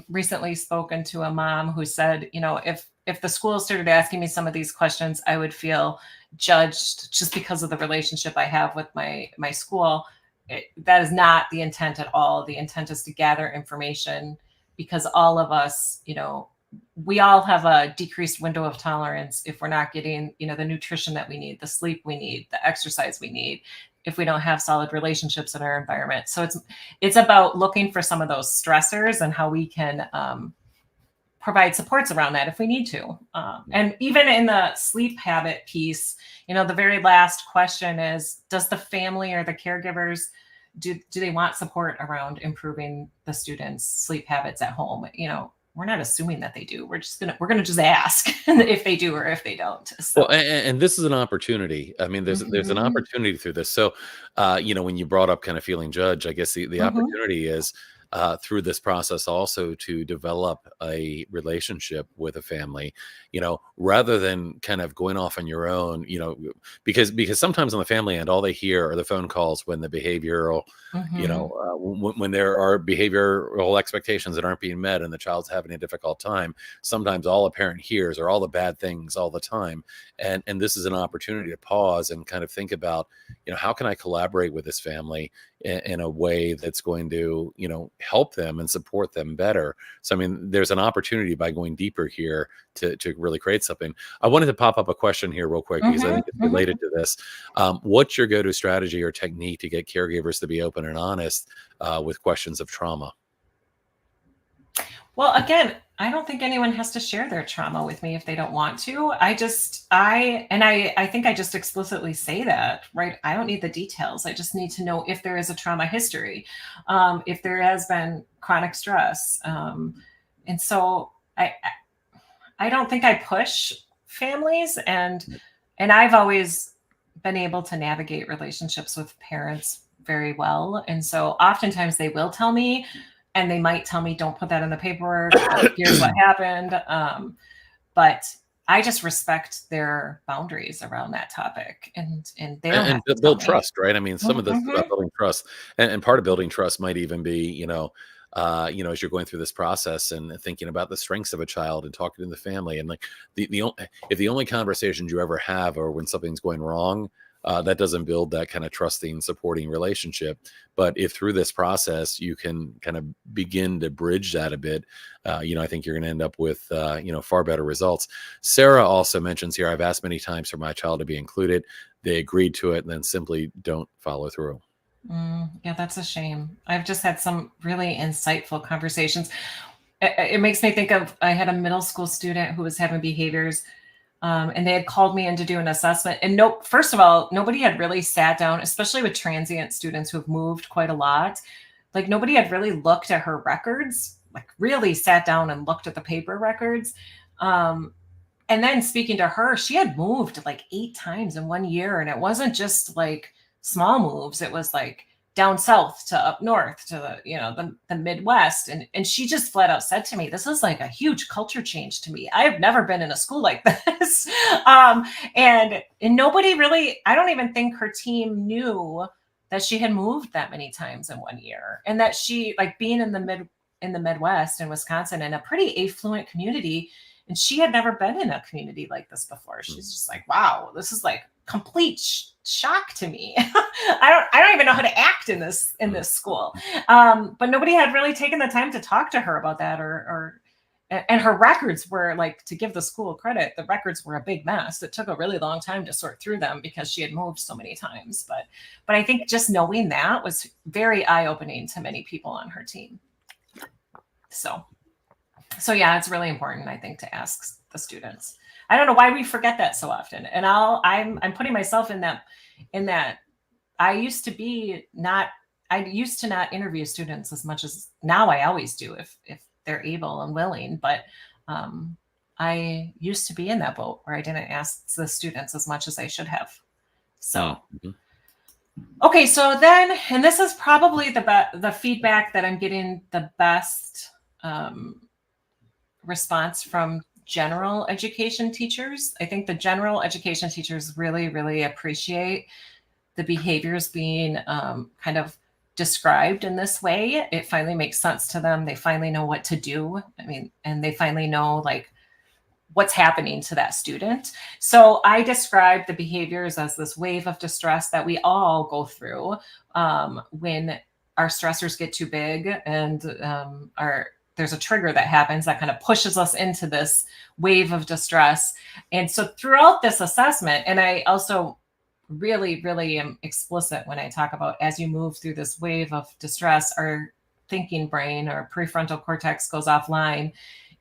recently spoken to a mom who said, if the school started asking me some of these questions, I would feel judged just because of the relationship I have with my school. That is not the intent at all. The intent is to gather information, because all of us, we all have a decreased window of tolerance if we're not getting, the nutrition that we need, the sleep we need, the exercise we need, if we don't have solid relationships in our environment. So it's about looking for some of those stressors and how we can provide supports around that if we need to. And even in the sleep habit piece, the very last question is, does the family or the caregivers, do they want support around improving the students' sleep habits at home? We're not assuming that they do. We're gonna just ask if they do or if they don't. So. Well, and this is an opportunity. I mean, there's an opportunity through this. So, when you brought up kind of feeling judged, I guess the opportunity is, through this process also to develop a relationship with a family, rather than kind of going off on your own, because sometimes on the family end, all they hear are the phone calls when the behavioral, Mm-hmm. when there are behavioral expectations that aren't being met and the child's having a difficult time. Sometimes all a parent hears are all the bad things all the time. And this is an opportunity to pause and kind of think about, how can I collaborate with this family in a way that's going to, help them and support them better. So, I mean, there's an opportunity by going deeper here to really create something. I wanted to pop up a question here real quick because I think it's Mm-hmm. Mm-hmm. related to this. What's your go-to strategy or technique to get caregivers to be open and honest with questions of trauma? Well, again, I don't think anyone has to share their trauma with me if they don't want to. I think I just explicitly say that, right? I don't need the details. I just need to know if there is a trauma history, if there has been chronic stress. And so I don't think I push families, and I've always been able to navigate relationships with parents very well. And so oftentimes they will tell me, and they might tell me, don't put that in the paperwork, but here's what happened. But I just respect their boundaries around that topic, and they don't have And to tell build me. trust, right? I mean, some of this is Mm-hmm. about building trust, and part of building trust might even be, as you're going through this process and thinking about the strengths of a child and talking to the family, and like if the only conversations you ever have are when something's going wrong, that doesn't build that kind of trusting, supporting relationship. But if through this process you can kind of begin to bridge that a bit, I think you're going to end up with far better results. Sarah also mentions here, I've asked many times for my child to be included. They agreed to it and then simply don't follow through. Yeah, that's a shame. I've just had some really insightful conversations. It makes me think of, I had a middle school student who was having behaviors, and they had called me in to do an assessment. And no, first of all, nobody had really sat down, especially with transient students who have moved quite a lot. Like, nobody had really looked at her records, like really sat down and looked at the paper records. Um, and then speaking to her, she had moved like 8 times in 1 year. And it wasn't just like small moves. It was like down south to up north to the Midwest. And she just flat out said to me, this is like a huge culture change to me. I have never been in a school like this. And nobody really, I don't even think her team knew that she had moved that many times in 1 year, and that she, like, being in the Midwest in Wisconsin, in a pretty affluent community, and she had never been in a community like this before. She's just like, wow, this is like complete shock to me. I don't even know how to act in this school. But nobody had really taken the time to talk to her about that, and her records were, like, to give the school credit, the records were a big mess. It took a really long time to sort through them because she had moved so many times. But I think just knowing that was very eye-opening to many people on her team. So yeah, it's really important, I think, to ask the students. I don't know why we forget that so often. And I'm putting myself in that I used to not interview students as much as now. I always do if they're able and willing, but I used to be in that boat where I didn't ask the students as much as I should have. So okay, so then, and this is probably the feedback that I'm getting the best response from general education teachers. I think the general education teachers really, really appreciate the behaviors being kind of described in this way. It finally makes sense to them. They finally know what to do. I mean, and they finally know, like, what's happening to that student. So I describe the behaviors as this wave of distress that we all go through when our stressors get too big, and there's a trigger that happens that kind of pushes us into this wave of distress. And so throughout this assessment, and I also really, really am explicit when I talk about, as you move through this wave of distress, our thinking brain, our prefrontal cortex, goes offline,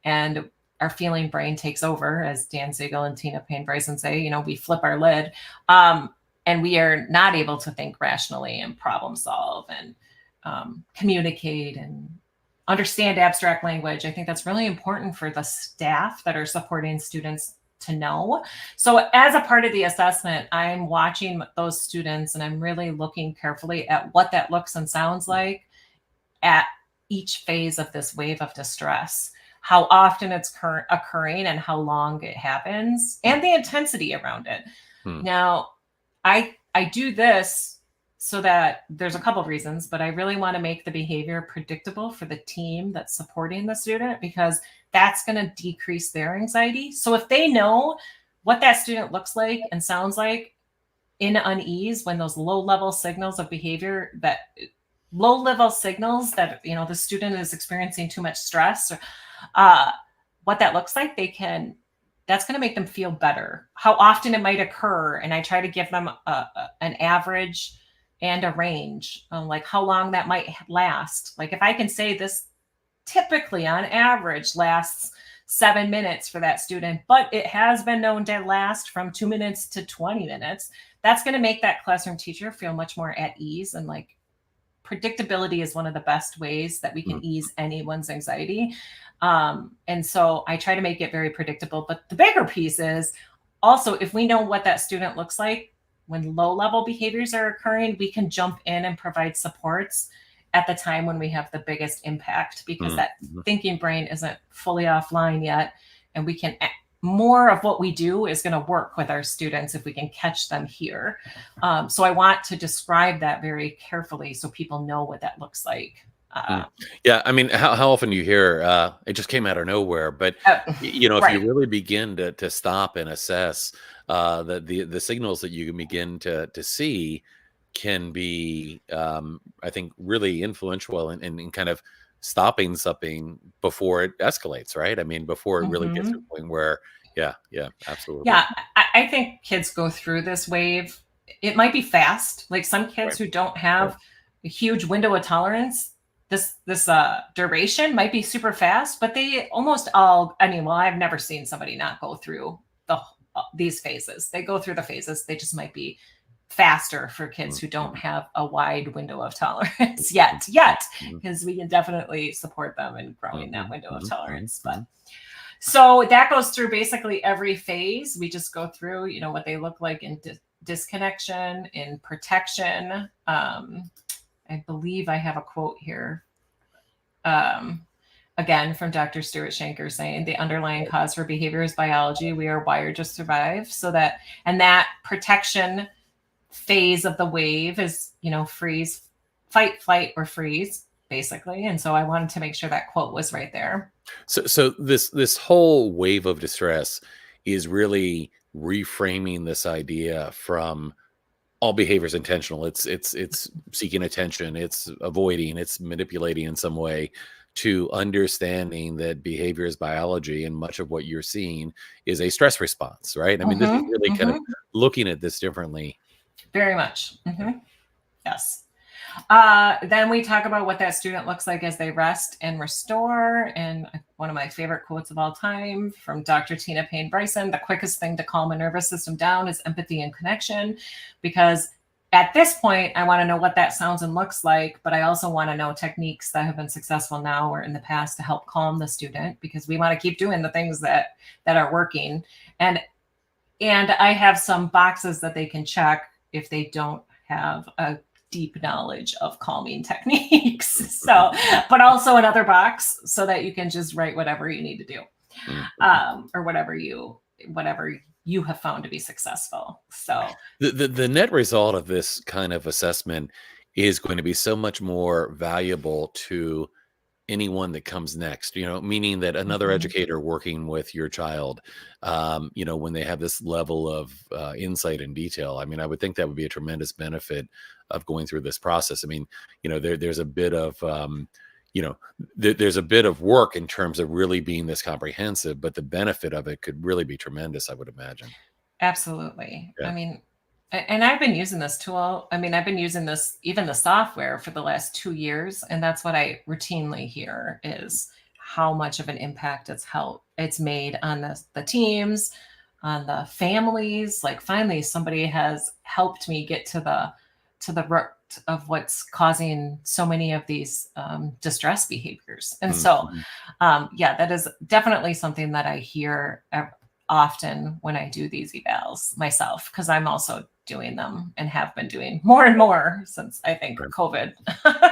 and our feeling brain takes over, as Dan Siegel and Tina Payne Bryson say. We flip our lid, and we are not able to think rationally and problem solve and communicate and understand abstract language. I think that's really important for the staff that are supporting students to know. So as a part of the assessment, I'm watching those students, and I'm really looking carefully at what that looks and sounds like at each phase of this wave of distress, how often it's occurring and how long it happens, and the intensity around it. Now, I do this so that there's a couple of reasons, but I really want to make the behavior predictable for the team that's supporting the student, because that's going to decrease their anxiety. So if they know what that student looks like and sounds like in unease, when those low-level signals of behavior, that low-level signals that, you know, the student is experiencing too much stress, or what that looks like, that's going to make them feel better. How often it might occur, and I try to give them an average and a range, like how long that might last. Like if I can say this typically on average lasts 7 minutes for that student, but it has been known to last from 2 minutes to 20 minutes, that's going to make that classroom teacher feel much more at ease. And like, predictability is one of the best ways that we can ease anyone's anxiety. And so I try to make it very predictable. But the bigger piece is also, if we know what that student looks like when low-level behaviors are occurring, we can jump in and provide supports at the time when we have the biggest impact, because that thinking brain isn't fully offline yet. And we can, more of what we do is going to work with our students if we can catch them here. So I want to describe that very carefully so people know what that looks like. Yeah, I mean, how often do you hear it just came out of nowhere? But you know, if you really begin to stop and assess, the signals that you can begin to see can be, I think, really influential in kind of stopping something before it escalates, right? I mean, before it really gets to a point where, yeah, absolutely. Yeah, I think kids go through this wave. It might be fast. Like some kids who don't have a huge window of tolerance, this duration might be super fast, but they almost all, I mean, well, I've never seen somebody not go through these phases. They go through the phases. They just might be faster for kids who don't have a wide window of tolerance yet, because we can definitely support them in growing that window of tolerance. But so that goes through basically every phase. We just go through, you know, what they look like in disconnection, in protection. I believe I have a quote here, again, from Dr. Stuart Shanker, saying the underlying cause for behavior is biology. We are wired to survive. So that, and that protection phase of the wave is, you know, freeze, fight, flight, or freeze, basically. And so I wanted to make sure that quote was right there. So this whole wave of distress is really reframing this idea from all behavior is intentional. It's seeking attention, it's avoiding, it's manipulating in some way, to understanding that behavior is biology, and much of what you're seeing is a stress response, right? I mean, this is really kind of looking at this differently. Very much. Yes. Then we talk about what that student looks like as they rest and restore. And one of my favorite quotes of all time from Dr. Tina Payne Bryson: the quickest thing to calm a nervous system down is empathy and connection. Because at this point, I want to know what that sounds and looks like, but I also want to know techniques that have been successful now or in the past to help calm the student, because we want to keep doing the things that are working. And I have some boxes that they can check if they don't have a deep knowledge of calming techniques. So, but also another box so that you can just write whatever you need to do, or whatever you have found to be successful. So the net result of this kind of assessment is going to be so much more valuable to anyone that comes next, you know, meaning that another educator working with your child, you know, when they have this level of insight and detail, I mean, I would think that would be a tremendous benefit of going through this process. I mean, you know, there's a bit of, you know, there's a bit of work in terms of really being this comprehensive, but the benefit of it could really be tremendous, I would imagine. Absolutely. Yeah. I mean, and I've been using this tool. I mean, I've been using this, even the software, for the last 2 years. And that's what I routinely hear, is how much of an impact it's made on the teams, on the families. Like finally, somebody has helped me get to the root of what's causing so many of these distress behaviors. And so, yeah, that is definitely something that I hear often when I do these evals myself, because I'm also doing them and have been doing more and more since, I think, COVID.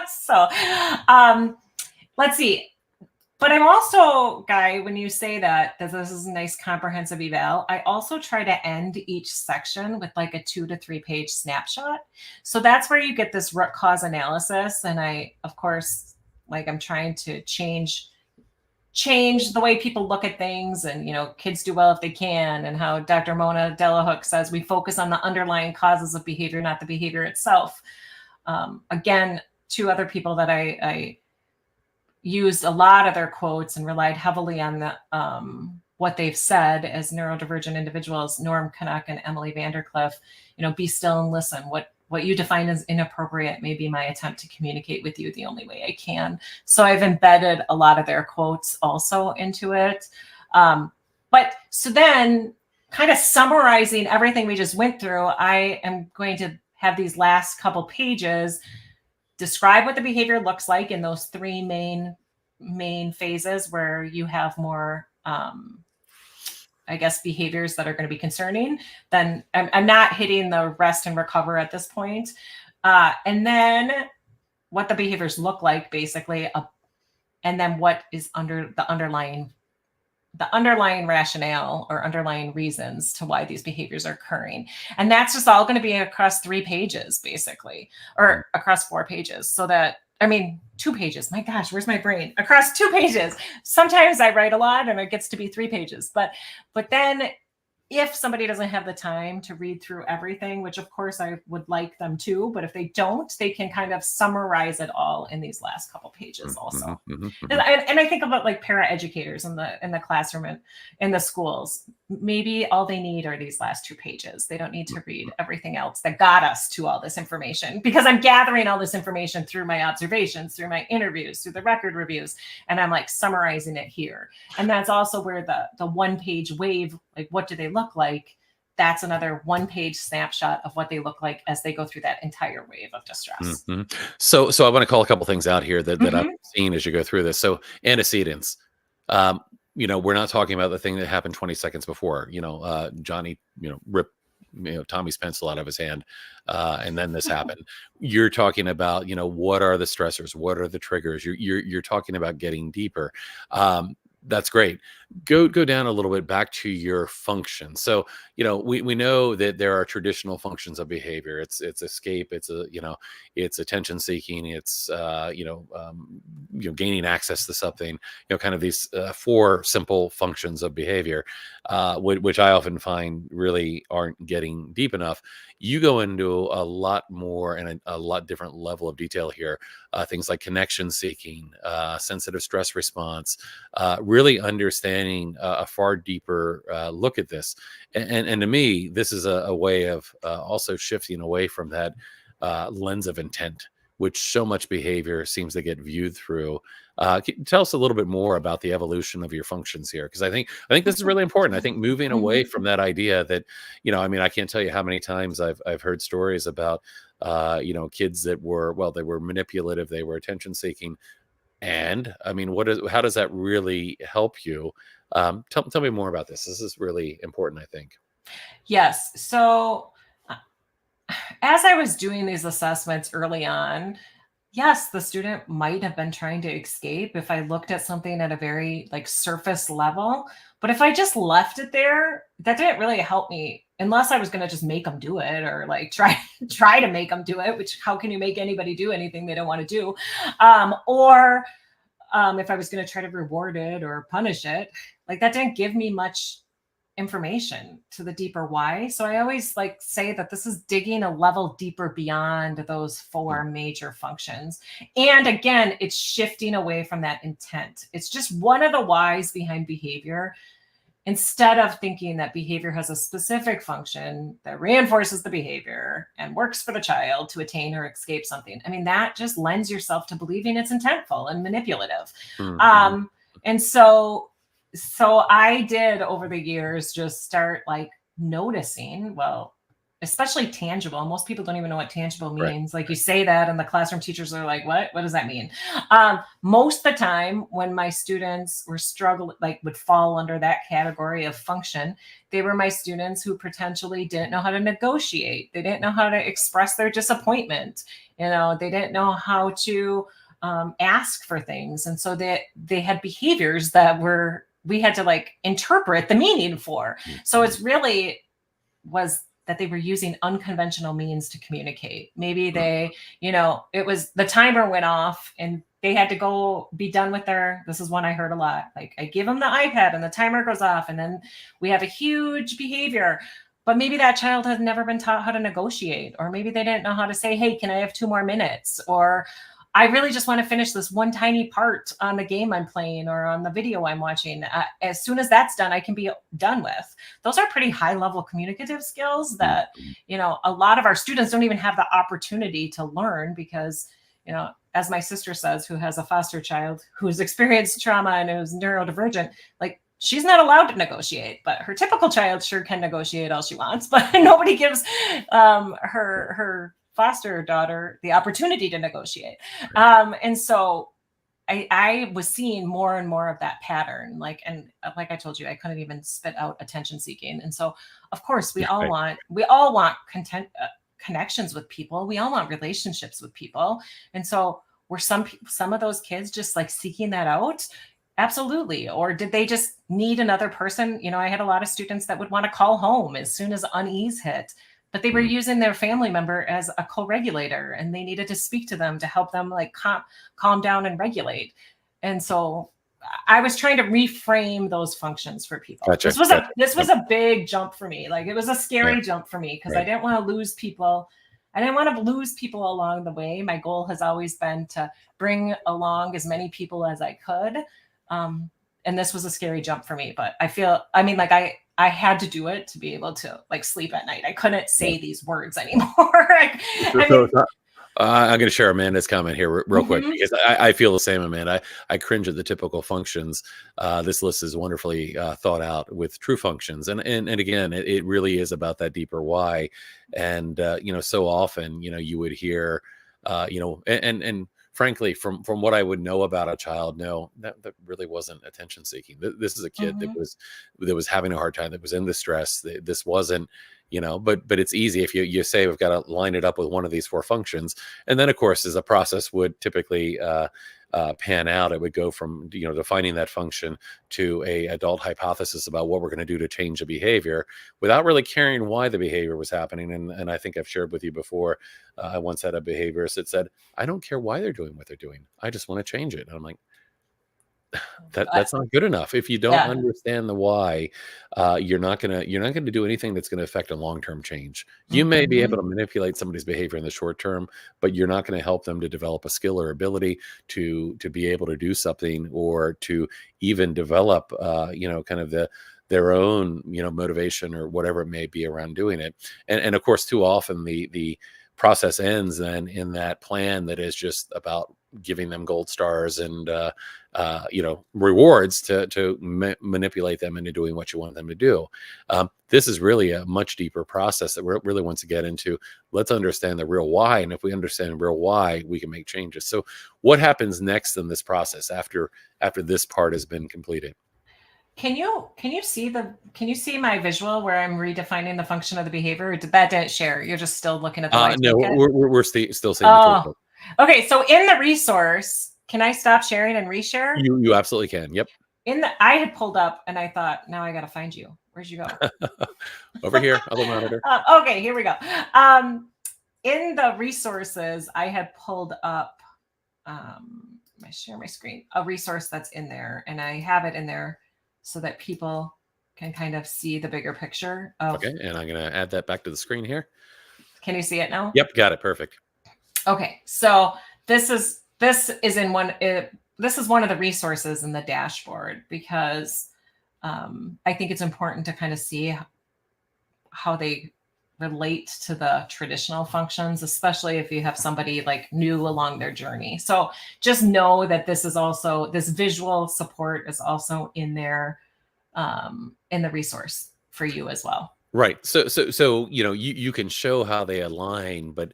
So, let's see. But I'm also, Guy, when you say that this is a nice comprehensive eval, I also try to end each section with like a 2 to 3 page snapshot. So that's where you get this root cause analysis. And I, of course, like I'm trying to change the way people look at things, and, you know, kids do well if they can, and how Dr. Mona Delahook says we focus on the underlying causes of behavior, not the behavior itself. Again, two other people that I used a lot of their quotes and relied heavily on the what they've said as neurodivergent individuals, Norm Canuck and Emily Vandercliff. You know, be still and listen. What you define as inappropriate may be my attempt to communicate with you the only way I can. So I've embedded a lot of their quotes also into it. But so then, kind of summarizing everything we just went through, I am going to have these last couple pages describe what the behavior looks like in those three main phases where you have more, I guess, behaviors that are going to be concerning. Then I'm not hitting the rest and recover at this point. And then what the behaviors look like, basically, and then what is under the underlying rationale or underlying reasons to why these behaviors are occurring. And that's just all going to be across 3 pages, basically, or across 4 pages. So that, I mean, 2 pages, my gosh, where's my brain? Across 2 pages. Sometimes I write a lot and it gets to be 3 pages, but then if somebody doesn't have the time to read through everything, which of course I would like them to, but if they don't, they can kind of summarize it all in these last couple pages also. And I think about like paraeducators in the classroom and in the schools. Maybe all they need are these last 2 pages. They don't need to read everything else that got us to all this information, because I'm gathering all this information through my observations, through my interviews, through the record reviews, and I'm like summarizing it here. And that's also where the 1-page wave, like what do they look like? That's another 1-page snapshot of what they look like as they go through that entire wave of distress. So I want to call a couple things out here that I've seen as you go through this. So antecedents, you know, we're not talking about the thing that happened 20 seconds before, you know, Johnny, you know, ripped, you know, Tommy's pencil out of his hand, and then this happened. You're talking about, you know, what are the stressors? What are the triggers? You're talking about getting deeper. That's great. Go down a little bit back to your function. So, you know, we know that there are traditional functions of behavior. It's escape. It's it's attention seeking. It's gaining access to something. You know, kind of these 4 simple functions of behavior, which I often find really aren't getting deep enough. You go into a lot more and a lot different level of detail here. Things like connection seeking, sensitive stress response, really understanding a far deeper look at this. And to me, this is a way of also shifting away from that lens of intent, which so much behavior seems to get viewed through. Tell us a little bit more about the evolution of your functions here, because I think this is really important. I think moving away from that idea that, you know, I mean, I can't tell you how many times I've heard stories about kids that they were manipulative, they were attention seeking. And I mean, how does that really help you? Tell me more about this. This is really important, I think. Yes. So as I was doing these assessments early on, yes, the student might have been trying to escape if I looked at something at a very like surface level. But if I just left it there, that didn't really help me, unless I was going to just make them do it, or like try to make them do it, which how can you make anybody do anything they don't want to do? Or if I was going to try to reward it or punish it, like that didn't give me much information to the deeper why. So I always like say that this is digging a level deeper beyond those 4 major functions. And again, it's shifting away from that intent. It's just one of the whys behind behavior. Instead of thinking that behavior has a specific function that reinforces the behavior and works for the child to attain or escape something. I mean, that just lends yourself to believing it's intentful and manipulative. And so I did over the years just start like noticing, well, especially tangible. Most people don't even know what tangible means. Like you say that and the classroom teachers are like, what does that mean? Most of the time when my students were struggling, like would fall under that category of function, they were my students who potentially didn't know how to negotiate. They didn't know how to express their disappointment. You know, they didn't know how to ask for things. And so they had behaviors that we had to like interpret the meaning for. So it's really was that they were using unconventional means to communicate. Maybe they, it was the timer went off and they had to go be done with this is one I heard a lot. Like I give them the iPad and the timer goes off and then we have a huge behavior. But maybe that child has never been taught how to negotiate, or maybe they didn't know how to say, hey, can I have 2 more minutes? Or I really just want to finish this one tiny part on the game I'm playing or on the video I'm watching. As soon as that's done, I can be done with. Those are pretty high level communicative skills that, a lot of our students don't even have the opportunity to learn because, as my sister says, who has a foster child who's experienced trauma and who's neurodivergent, like she's not allowed to negotiate, but her typical child sure can negotiate all she wants, but nobody gives her foster daughter the opportunity to negotiate. And so I was seeing more and more of that pattern. Like I told you, I couldn't even spit out attention seeking. And so of course we all want connections with people. We all want relationships with people. And so were some of those kids just like seeking that out? Absolutely. Or did they just need another person? I had a lot of students that would want to call home as soon as unease hit, but they were using their family member as a co-regulator and they needed to speak to them to help them like calm down and regulate. And so I was trying to reframe those functions for people. Gotcha. This was a big jump for me. Like it was a scary jump for me because I didn't want to lose people. I didn't want to lose people along the way. My goal has always been to bring along as many people as I could. And this was a scary jump for me, but I had to do it to be able to like sleep at night. I couldn't say these words anymore. I'm going to share Amanda's comment here real quick because I feel the same, Amanda. I cringe at the typical functions. This list is wonderfully thought out with true functions. And again, it really is about that deeper why. And, so often, you would hear, and frankly, from what I would know about a child, no, that really wasn't attention seeking. This is a kid that was having a hard time, that was in distress. This wasn't, but it's easy if you say we've got to line it up with one of these 4 functions. And then of course, as a process would typically pan out, it would go from, defining that function to a adult hypothesis about what we're going to do to change the behavior without really caring why the behavior was happening. And I think I've shared with you before, I once had a behaviorist that said, I don't care why they're doing what they're doing. I just want to change it. And I'm like, that's not good enough. If you don't understand the why, you're not gonna do anything that's going to affect a long-term change. You may be able to manipulate somebody's behavior in the short term, but you're not going to help them to develop a skill or ability to be able to do something, or to even develop kind of their own motivation or whatever it may be around doing it. And of course, too often the process ends then in that plan that is just about giving them gold stars and rewards to manipulate them into doing what you want them to do. This is really a much deeper process that really wants to get into. Let's understand the real why, and if we understand the real why, we can make changes. So what happens next in this process after this part has been completed? Can you see my visual where I'm redefining the function of the behavior? Or that didn't share? You're just still looking at the no, we're still seeing the toolkit. Okay, so in the resource, can I stop sharing and reshare? You absolutely can. Yep. I had pulled up and I thought, now I got to find you. Where'd you go? Over here, other monitor. Okay, here we go. In the resources, I had pulled up, I share my screen, a resource that's in there, and I have it in there so that people can kind of see the bigger picture. Okay, and I'm going to add that back to the screen here. Can you see it now? Yep, got it. Perfect. Okay, so this is one of the resources in the dashboard because I think it's important to kind of see how they relate to the traditional functions, especially if you have somebody like new along their journey. So just know that this visual support is also in there in the resource for you as well. Right. So you can show how they align, but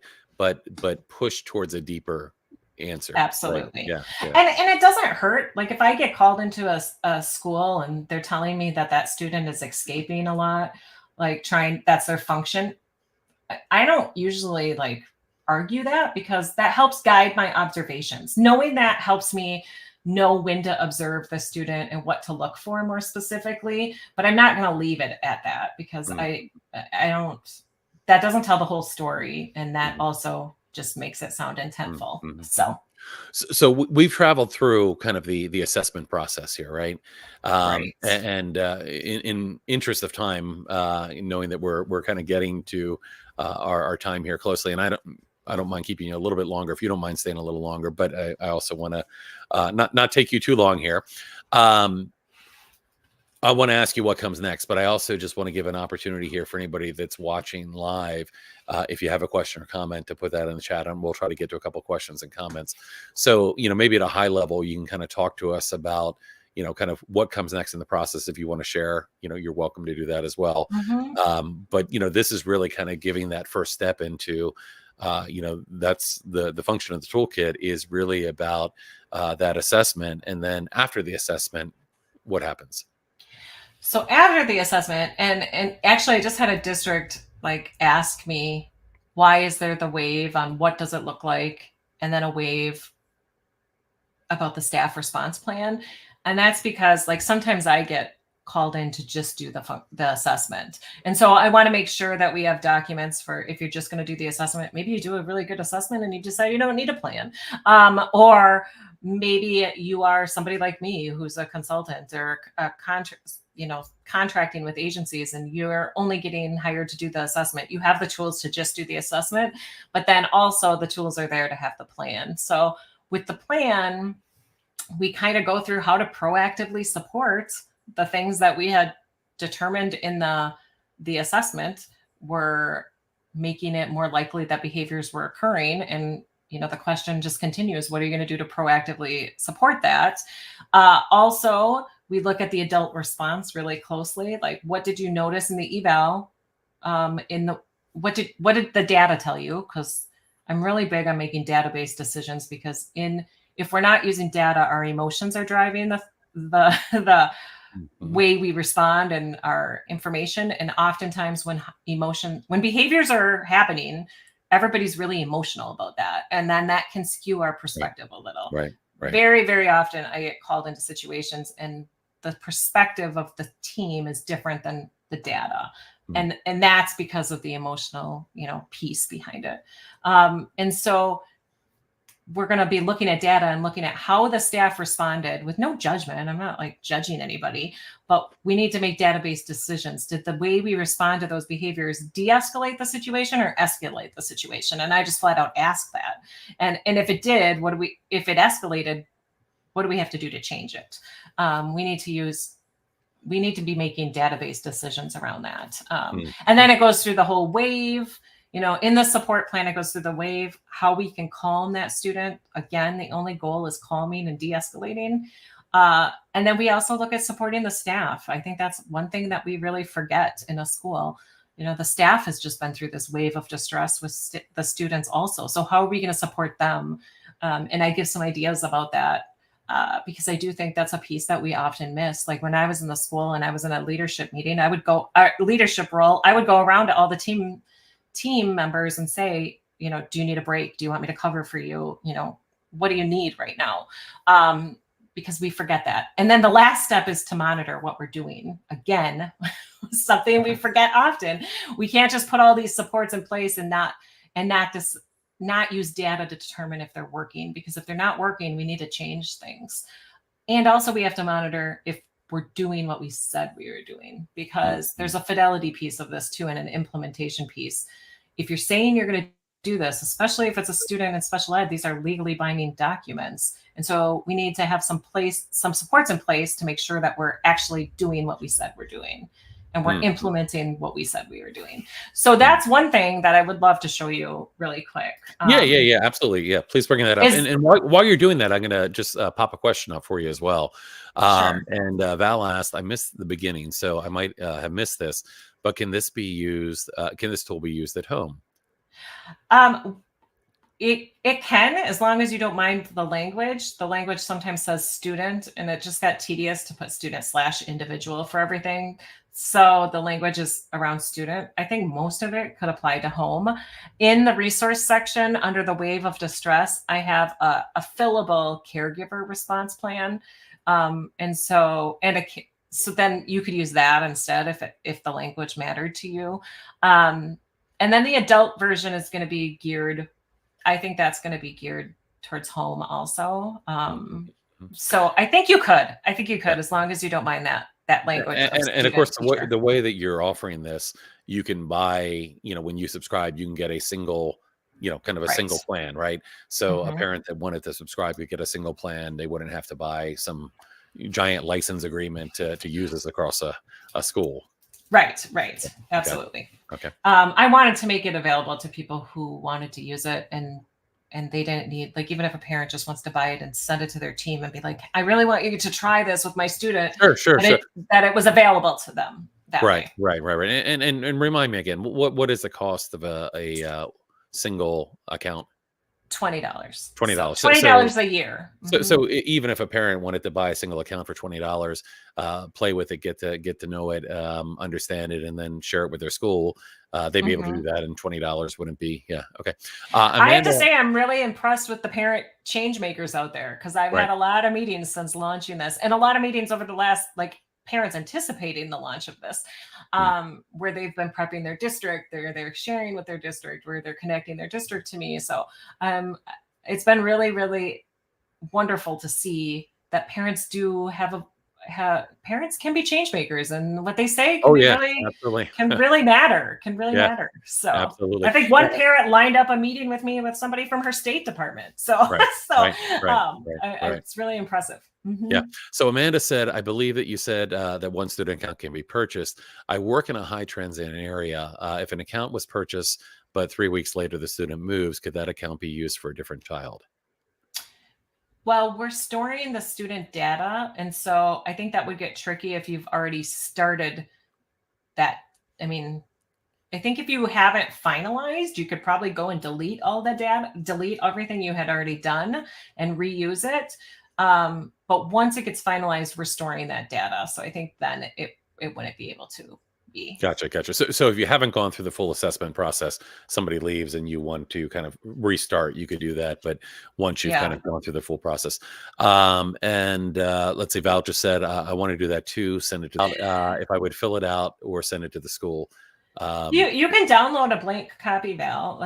push towards a deeper answer. Absolutely. Right? Yeah. And it doesn't hurt. Like if I get called into a school and they're telling me that student is escaping a lot, like that's their function, I don't usually like argue that, because that helps guide my observations. Knowing that helps me know when to observe the student and what to look for more specifically, but I'm not going to leave it at that, because I don't, that doesn't tell the whole story. And that also just makes it sound intentful. So we've traveled through kind of the assessment process here, right? Right. And in interest of time, knowing that we're kind of getting to our time here closely, and I don't mind keeping you a little bit longer if you don't mind staying a little longer, but I also want to not take you too long here. I want to ask you what comes next, but I also just want to give an opportunity here for anybody that's watching live. If you have a question or comment, to put that in the chat, and we'll try to get to a couple questions and comments. So, maybe at a high level, you can kind of talk to us about, kind of what comes next in the process. If you want to share, you're welcome to do that as well. But, this is really kind of giving that first step into, that's the function of the toolkit, is really about that assessment. And then after the assessment, what happens? So after the assessment, and actually I just had a district ask me, why is there the wave on what does it look like? And then a wave about the staff response plan. And that's because sometimes I get called in to just do the assessment. And so I want to make sure that we have documents for, if you're just going to do the assessment, maybe you do a really good assessment and you decide you don't need a plan. Or maybe you are somebody like me who's a consultant or a contracting with agencies, and you're only getting hired to do the assessment. You have the tools to just do the assessment, but then also the tools are there to have the plan. So with the plan, we kind of go through how to proactively support the things that we had determined in the assessment were making it more likely that behaviors were occurring. And the question just continues, what are you going to do to proactively support that? Also, we look at the adult response really closely. What did you notice in the eval? What did the data tell you? Because I'm really big on making database decisions, because if we're not using data, our emotions are driving the way we respond and our information. And oftentimes when behaviors are happening, everybody's really emotional about that. And then that can skew our perspective a little. Right. Very, very often I get called into situations and the perspective of the team is different than the data. And that's because of the emotional, piece behind it. And so we're going to be looking at data and looking at how the staff responded with no judgment. I'm not judging anybody, but we need to make database decisions. Did the way we respond to those behaviors de-escalate the situation or escalate the situation? And I just flat out ask that. And if it did, if it escalated, what do we have to do to change it? We need to be making database decisions around that. And then it goes through the whole wave. In the support plan, it goes through the wave, how we can calm that student. Again, the only goal is calming and de-escalating. And then we also look at supporting the staff. I think that's one thing that we really forget in a school. The staff has just been through this wave of distress with the students also. So how are we going to support them? And I give some ideas about that. Because I do think that's a piece that we often miss. When I was in the school and I was in a leadership meeting, I would go around to all the team members and say, do you need a break? Do you want me to cover for you? What do you need right now? Because we forget that. And then the last step is to monitor what we're doing. Again, something we forget often. We can't just put all these supports in place and not use data to determine if they're working, because if they're not working, we need to change things. And also we have to monitor if we're doing what we said we were doing, because there's a fidelity piece of this too, and an implementation piece. If you're saying you're going to do this, especially if it's a student in special ed, these are legally binding documents. And so we need to have some supports in place to make sure that we're actually doing what we said we're doing. And we're implementing what we said we were doing. So that's one thing that I would love to show you really quick. Yeah, absolutely. Yeah, please bring that up. And while you're doing that, I'm going to just pop a question up for you as well. Sure. And Val asked, I missed the beginning, so I might have missed this, but can this tool be used at home? It can, as long as you don't mind the language. The language sometimes says student, and it just got tedious to put student/individual for everything. So the language is around student. I think most of it could apply to home. In the resource section under the wave of distress, I have a fillable caregiver response plan. So then you could use that instead if the language mattered to you. And then the adult version is going to be geared. I think that's going to be geared towards home also. So I think you could, as long as you don't mind that language. And of course, the way that you're offering this, you can buy, when you subscribe, you can get a single, kind of a single plan, right? So a parent that wanted to subscribe could get a single plan. They wouldn't have to buy some giant license agreement to use this across a school. Right. Absolutely. Okay. I wanted to make it available to people who wanted to use it, and they didn't need, like, even if a parent just wants to buy it and send it to their team and be like, I really want you to try this with my student. Sure. That it was available to them. Right. And remind me again, what is the cost of a single account? $20. $20. $20 a year. So even if a parent wanted to buy a single account for $20, play with it, get to know it, understand it, and then share it with their school, they'd be able to do that. And $20 wouldn't be. Yeah. Okay. Amanda, I have to say, I'm really impressed with the parent change makers out there, because I've had a lot of meetings since launching this, and a lot of meetings over the last, parents anticipating the launch of this, where they've been prepping their district, they're sharing with their district, where they're connecting their district to me. So it's been really, really wonderful to see that parents parents can be change makers, and what they say can really matter. So absolutely. I think one parent lined up a meeting with me with somebody from her state department. So it's really impressive. Yeah. So Amanda said, I believe that you said that one student account can be purchased. I work in a high transit area. If an account was purchased, but 3 weeks later the student moves, could that account be used for a different child? Well, we're storing the student data. And so I think that would get tricky if you've already started that. I mean, I think if you haven't finalized, you could probably go and delete all the data, delete everything you had already done and reuse it. But once it gets finalized, we're storing that data. So I think then it wouldn't be able to be. Gotcha. So if you haven't gone through the full assessment process, somebody leaves and you want to kind of restart, you could do that. But once you've kind of gone through the full process, let's say Val just said, I want to do that too. Send it to if I would fill it out or send it to the school. You can download a blank copy, Val.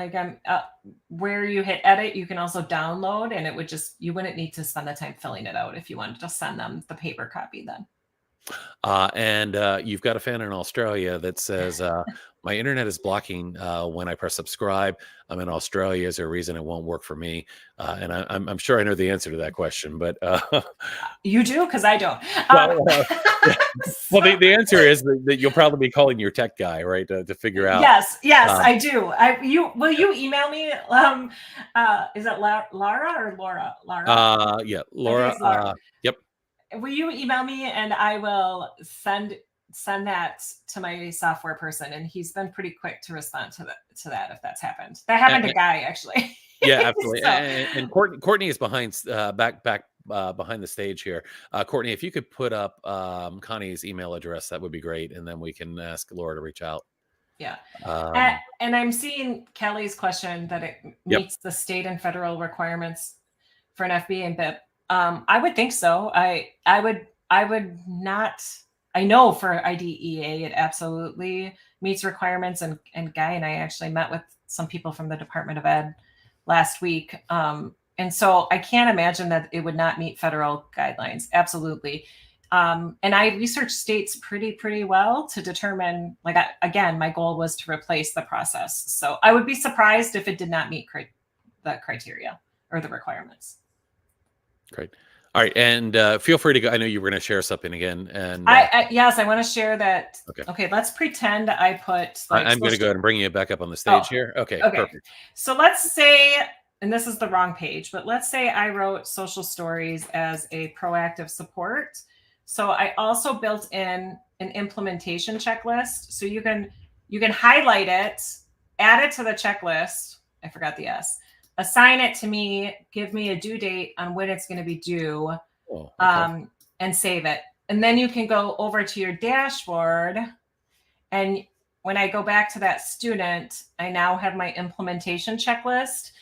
Where you hit edit, you can also download, and it would you wouldn't need to spend the time filling it out if you wanted to send them the paper copy then. You've got a fan in Australia that says, my internet is blocking when I press subscribe. I'm in Australia. Is there a reason it won't work for me? And I'm sure I know the answer to that question, but you do, because I don't. Well, the answer is that you'll probably be calling your tech guy, right, to figure out. Yes, I do. Will you email me? Is it Lara or Laura? Lara. Yeah, Laura. Yep. Will you email me, and I will send that to my software person, and he's been pretty quick to respond to that if that's happened. That happened to Guy, actually. Yeah, absolutely. And Courtney is behind back behind the stage here. Courtney, if you could put up Connie's email address, that would be great, and then we can ask Laura to reach out. Yeah. And I'm seeing Kelly's question that it meets the state and federal requirements for an FBA and BIP. I would think so. I would not. I know for IDEA it absolutely meets requirements, and Guy and I actually met with some people from the Department of Ed last week. And so I can't imagine that it would not meet federal guidelines. Absolutely. And I researched states pretty well to determine, again, my goal was to replace the process. So I would be surprised if it did not meet the criteria or the requirements. Great. All right. And feel free to go. I know you were going to share something again. And yes, I want to share that. Okay. Let's pretend I put. I'm going to go ahead and bring you back up on the stage here. Okay. Perfect. So let's say, and this is the wrong page, but let's say I wrote social stories as a proactive support. So I also built in an implementation checklist. So you can highlight it, add it to the checklist. I forgot the S. assign it to me, give me a due date on when it's going to be due, Oh, okay. and save it. And then you can go over to your dashboard, and when I go back to that student, I now have my implementation checklist,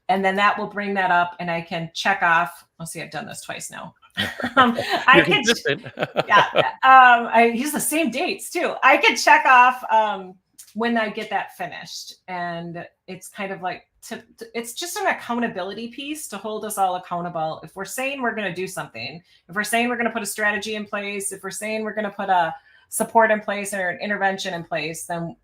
and then that will bring that up, and I can check off. Let's see, I've done this twice now. I You're could, consistent. yeah, I use the same dates too. I could check off when I get that finished, and it's kind of like it's just an accountability piece to hold us all accountable. If we're saying we're going to do something, if we're saying we're going to put a strategy in place, if we're saying we're going to put a support in place or an intervention in place, then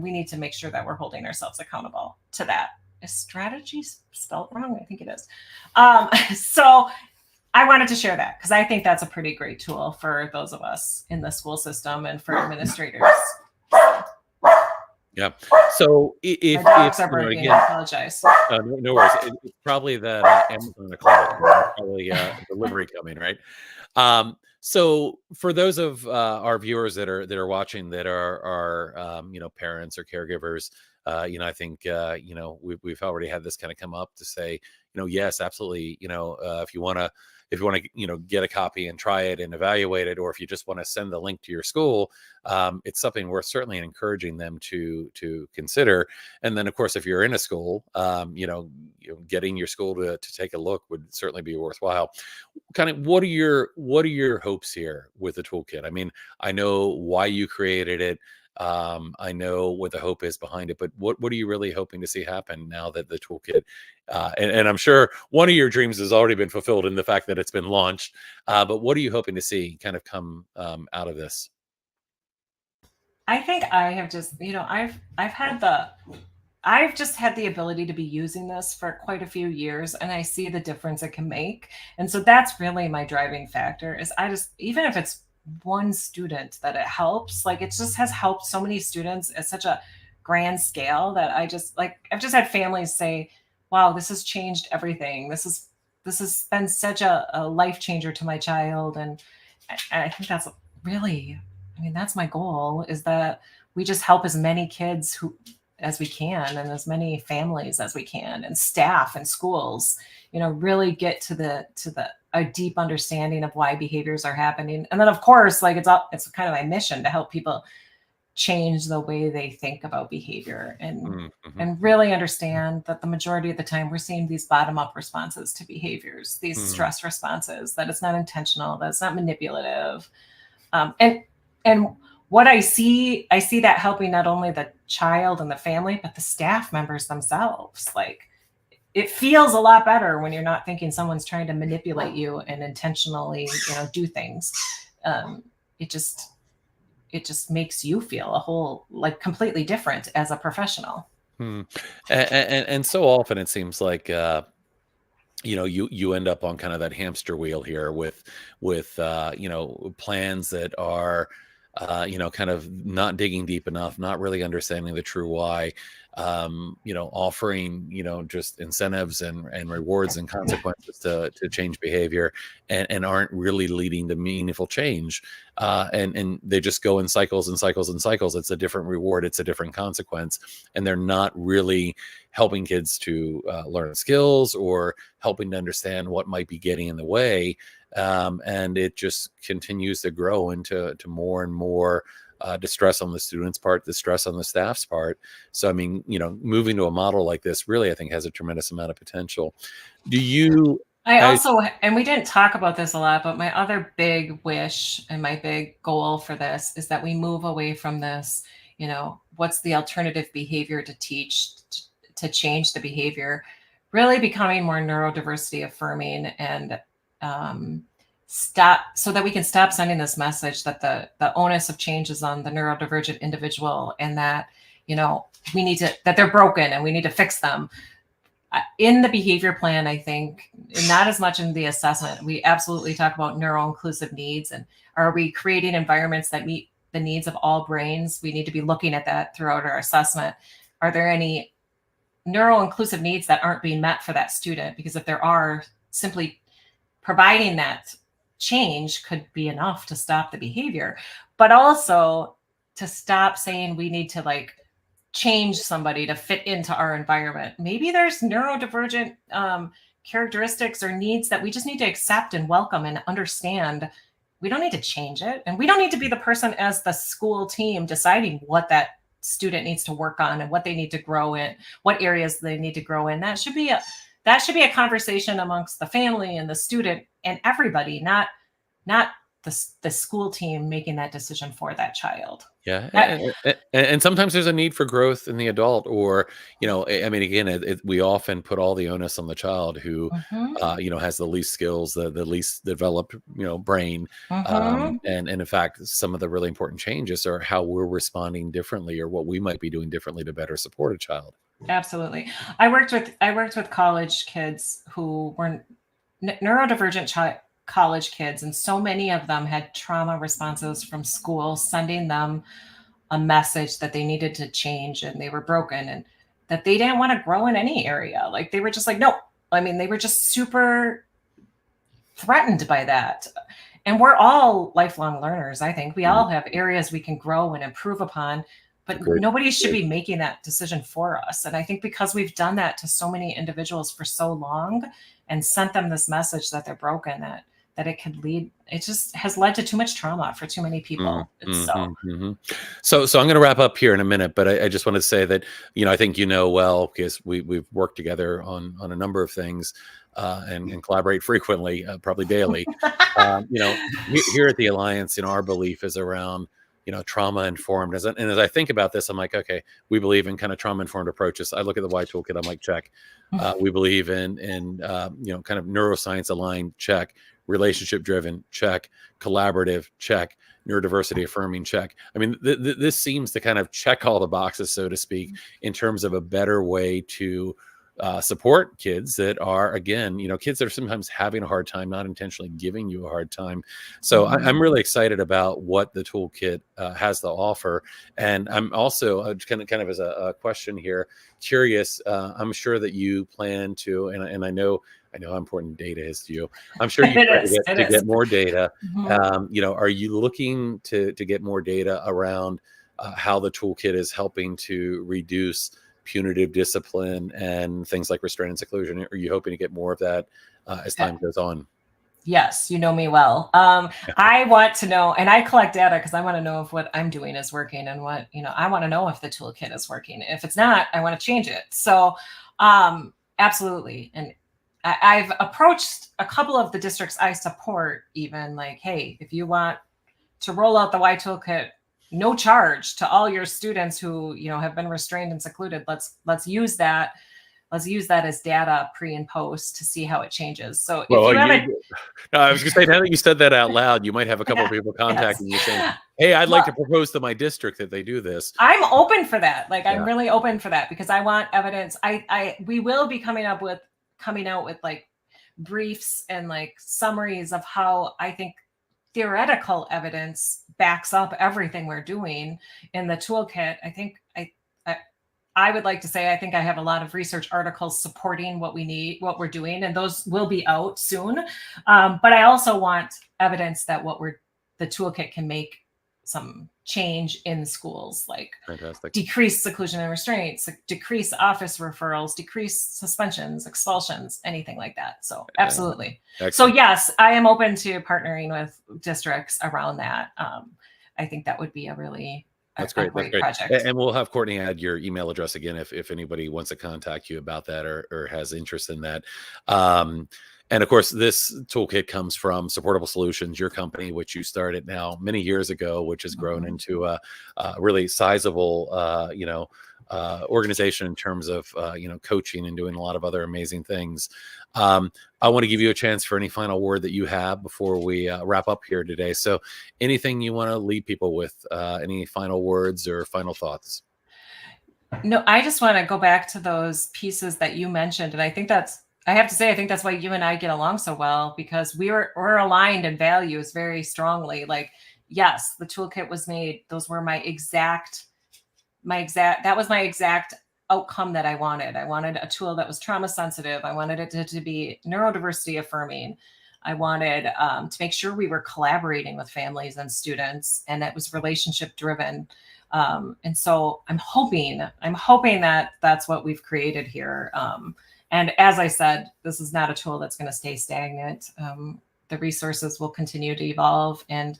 we need to make sure that we're holding ourselves accountable to that. Is strategy spelled wrong? I think it is. So I wanted to share that because I think that's a pretty great tool for those of us in the school system and for administrators. Yeah. So if My dogs are you know, barking. again, I apologize. no worries. It's probably that Amazon o'clock, probably delivery coming, right? So for those of our viewers that are watching that are you know, parents or caregivers, you know, I think you know, we've already had this kind of come up to say, you know, yes, absolutely, you know, if you want to you know, get a copy and try it and evaluate it, or if you just want to send the link to your school, it's something we're certainly encouraging them to consider. And then of course, if you're in a school, you know, getting your school to take a look would certainly be worthwhile. Kind of what are your hopes here with the toolkit? I mean, I know why you created it. I know what the hope is behind it, but what are you really hoping to see happen now that the toolkit, and I'm sure one of your dreams has already been fulfilled in the fact that it's been launched, but what are you hoping to see kind of come out of this? I think I have just, you know, I've just had the ability to be using this for quite a few years, and I see the difference it can make. And so that's really my driving factor is I just, even if it's one student that it helps, like it just has helped so many students at such a grand scale that I just like, I've just had families say, wow, this has changed everything. This has been such a life changer to my child. And I think that's really, I mean, that's my goal is that we just help as many kids who as we can and as many families as we can and staff and schools, you know, really get to a deep understanding of why behaviors are happening. And then of course, like it's kind of my mission to help people change the way they think about behavior Mm-hmm. and really understand that the majority of the time we're seeing these bottom up responses to behaviors, these stress responses, that it's not intentional, that it's not manipulative. And what I see that helping not only the child and the family, but the staff members themselves. Like it feels a lot better when you're not thinking someone's trying to manipulate you and intentionally, you know, do things. It just makes you feel a whole like completely different as a professional. And so often it seems like you know, you end up on kind of that hamster wheel here with you know, plans that are you know, kind of not digging deep enough, not really understanding the true why, you know, offering, you know, just incentives and rewards and consequences to change behavior and aren't really leading to meaningful change. And they just go in cycles and cycles and cycles. It's a different reward, it's a different consequence, and they're not really helping kids to learn skills or helping to understand what might be getting in the way. And it just continues to grow into more and more distress on the students' part, distress on the staff's part. So, I mean, you know, moving to a model like this really, I think, has a tremendous amount of potential. Do you? I also, and we didn't talk about this a lot, but my other big wish and my big goal for this is that we move away from this, you know, what's the alternative behavior to teach to change the behavior, really becoming more neurodiversity affirming and stop so that we can stop sending this message that the onus of change is on the neurodivergent individual and that, you know, we need to, that they're broken and we need to fix them. In the behavior plan, I think, not as much in the assessment, we absolutely talk about neuro-inclusive needs and are we creating environments that meet the needs of all brains? We need to be looking at that throughout our assessment. Are there any neuro-inclusive needs that aren't being met for that student? Because if there are, simply providing that change could be enough to stop the behavior, but also to stop saying we need to like change somebody to fit into our environment. Maybe there's neurodivergent characteristics or needs that we just need to accept and welcome and understand. We don't need to change it. And we don't need to be the person as the school team deciding what that student needs to work on and what they need to grow in, what areas they need to grow in. That should be a conversation amongst the family and the student and everybody, not the school team making that decision for that child. Yeah, and sometimes there's a need for growth in the adult, or I mean, again, we often put all the onus on the child who, Mhm. has the least skills, the least developed, brain, Mhm. and in fact, some of the really important changes are how we're responding differently, or what we might be doing differently to better support a child. Absolutely. I worked with college kids who were neurodivergent college kids, and so many of them had trauma responses from school sending them a message that they needed to change and they were broken and that they didn't want to grow in any area. Like they were just like, no. I mean, they were just super threatened by that. And we're all lifelong learners. I think we all have areas we can grow and improve upon, but Great. nobody should be making that decision for us. And I think because we've done that to so many individuals for so long and sent them this message that they're broken, that it could lead, it just has led to too much trauma for too many people. So I'm going to wrap up here in a minute, but I just want to say that, I think, well, because we've worked together on a number of things, and collaborate frequently, probably daily. Here at the Alliance, our belief is around, trauma informed. As I think about this, I'm like, okay, we believe in kind of trauma informed approaches. I look at the Y Toolkit, I'm like, check. We believe in kind of neuroscience aligned, check. Relationship driven, check. Collaborative, check. Neurodiversity affirming, check. I mean, this seems to kind of check all the boxes, so to speak, in terms of a better way to support kids that are, again, kids that are sometimes having a hard time, not intentionally giving you a hard time. So I'm really excited about what the toolkit has to offer. And I'm also kind of as a question here, curious, I'm sure that you plan to, and I know how important data is to you. I'm sure you try to get more data. Are you looking to get more data around how the toolkit is helping to reduce punitive discipline and things like restraint and seclusion? Are you hoping to get more of that as time goes on? Yes, you know me well. I want to know, and I collect data because I want to know if what I'm doing is working, and what, I want to know if the toolkit is working. If it's not, I want to change it. So absolutely. And I've approached a couple of the districts I support, even like, hey, if you want to roll out the Y Toolkit, no charge to all your students who, have been restrained and secluded, let's use that. Let's use that as data pre and post to see how it changes. So if you have no, I was going to say, now that you said that out loud, you might have a couple of people contacting you saying, hey, I'd like to propose to my district that they do this. I'm open for that. Like, I'm really open for that because I want evidence. We will be coming out with like briefs and like summaries of how I think theoretical evidence backs up everything we're doing in the toolkit. I would like to say, I think I have a lot of research articles supporting what we're doing, and those will be out soon. But I also want evidence that the toolkit can make some change in schools, like decrease seclusion and restraints, decrease office referrals, decrease suspensions, expulsions, anything like that. So absolutely. So yes, I am open to partnering with districts around that. I think that would be a really great project. And we'll have Courtney add your email address again if anybody wants to contact you about that or has interest in that. And of course, this toolkit comes from Supportable Solutions, your company, which you started now many years ago, which has grown into a really sizable, organization in terms of, coaching and doing a lot of other amazing things. I want to give you a chance for any final word that you have before we wrap up here today. So anything you want to leave people with, any final words or final thoughts? No, I just want to go back to those pieces that you mentioned. And I have to say, I think that's why you and I get along so well, because we're aligned in values very strongly. Like, yes, the toolkit was made. Those were that was my exact outcome that I wanted. I wanted a tool that was trauma sensitive. I wanted it to be neurodiversity affirming. I wanted to make sure we were collaborating with families and students, and it was relationship driven. And so I'm hoping that that's what we've created here. And as I said, this is not a tool that's going to stay stagnant. The resources will continue to evolve, and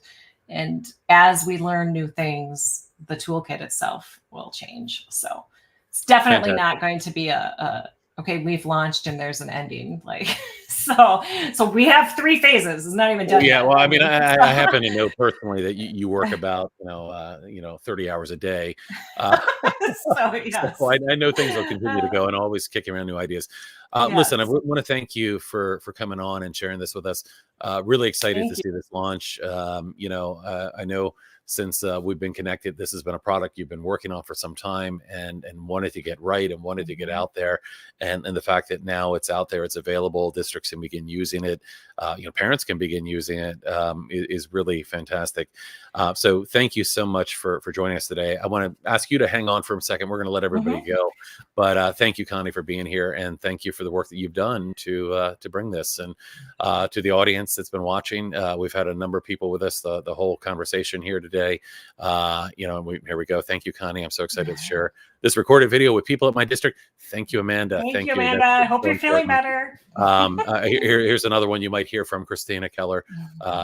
as we learn new things, the toolkit itself will change. So it's definitely not going to be a okay, we've launched and there's an ending. Like, so we have 3 phases. It's not even done Yeah, yet. well, I mean, I happen to know personally that you work about 30 hours a day. So yes, So I know things will continue to go and always kicking around new ideas. Listen, I yes. want to thank you for coming on and sharing this with us. Really excited Thank to you. see this launch. I know since we've been connected, this has been a product you've been working on for some time and wanted to get right and wanted to get out there. And the fact that now it's out there, it's available, districts can begin using it, parents can begin using it, is really fantastic. So thank you so much for joining us today. I want to ask you to hang on for a second. We're going to let everybody go, but thank you, Connie, for being here, and thank you for the work that you've done to bring this. And to the audience that's been watching, we've had a number of people with us the whole conversation here today. Here we go. Thank you, Connie. I'm so excited to share this recorded video with people at my district. Thank you, Amanda. Thank you, Amanda. I hope you're feeling better. Here's another one you might hear from Christina Keller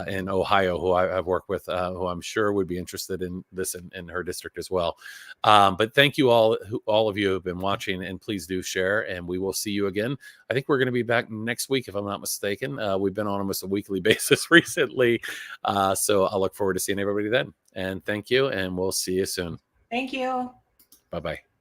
in Ohio, who I've worked with, who I'm sure would be interested in this in her district as well. But thank you all of you who have been watching, and please do share, and we will see you again. I think we're going to be back next week, if I'm not mistaken. We've been on almost a weekly basis recently. So I'll look forward to seeing everybody then. And thank you, and we'll see you soon. Thank you. Bye-bye.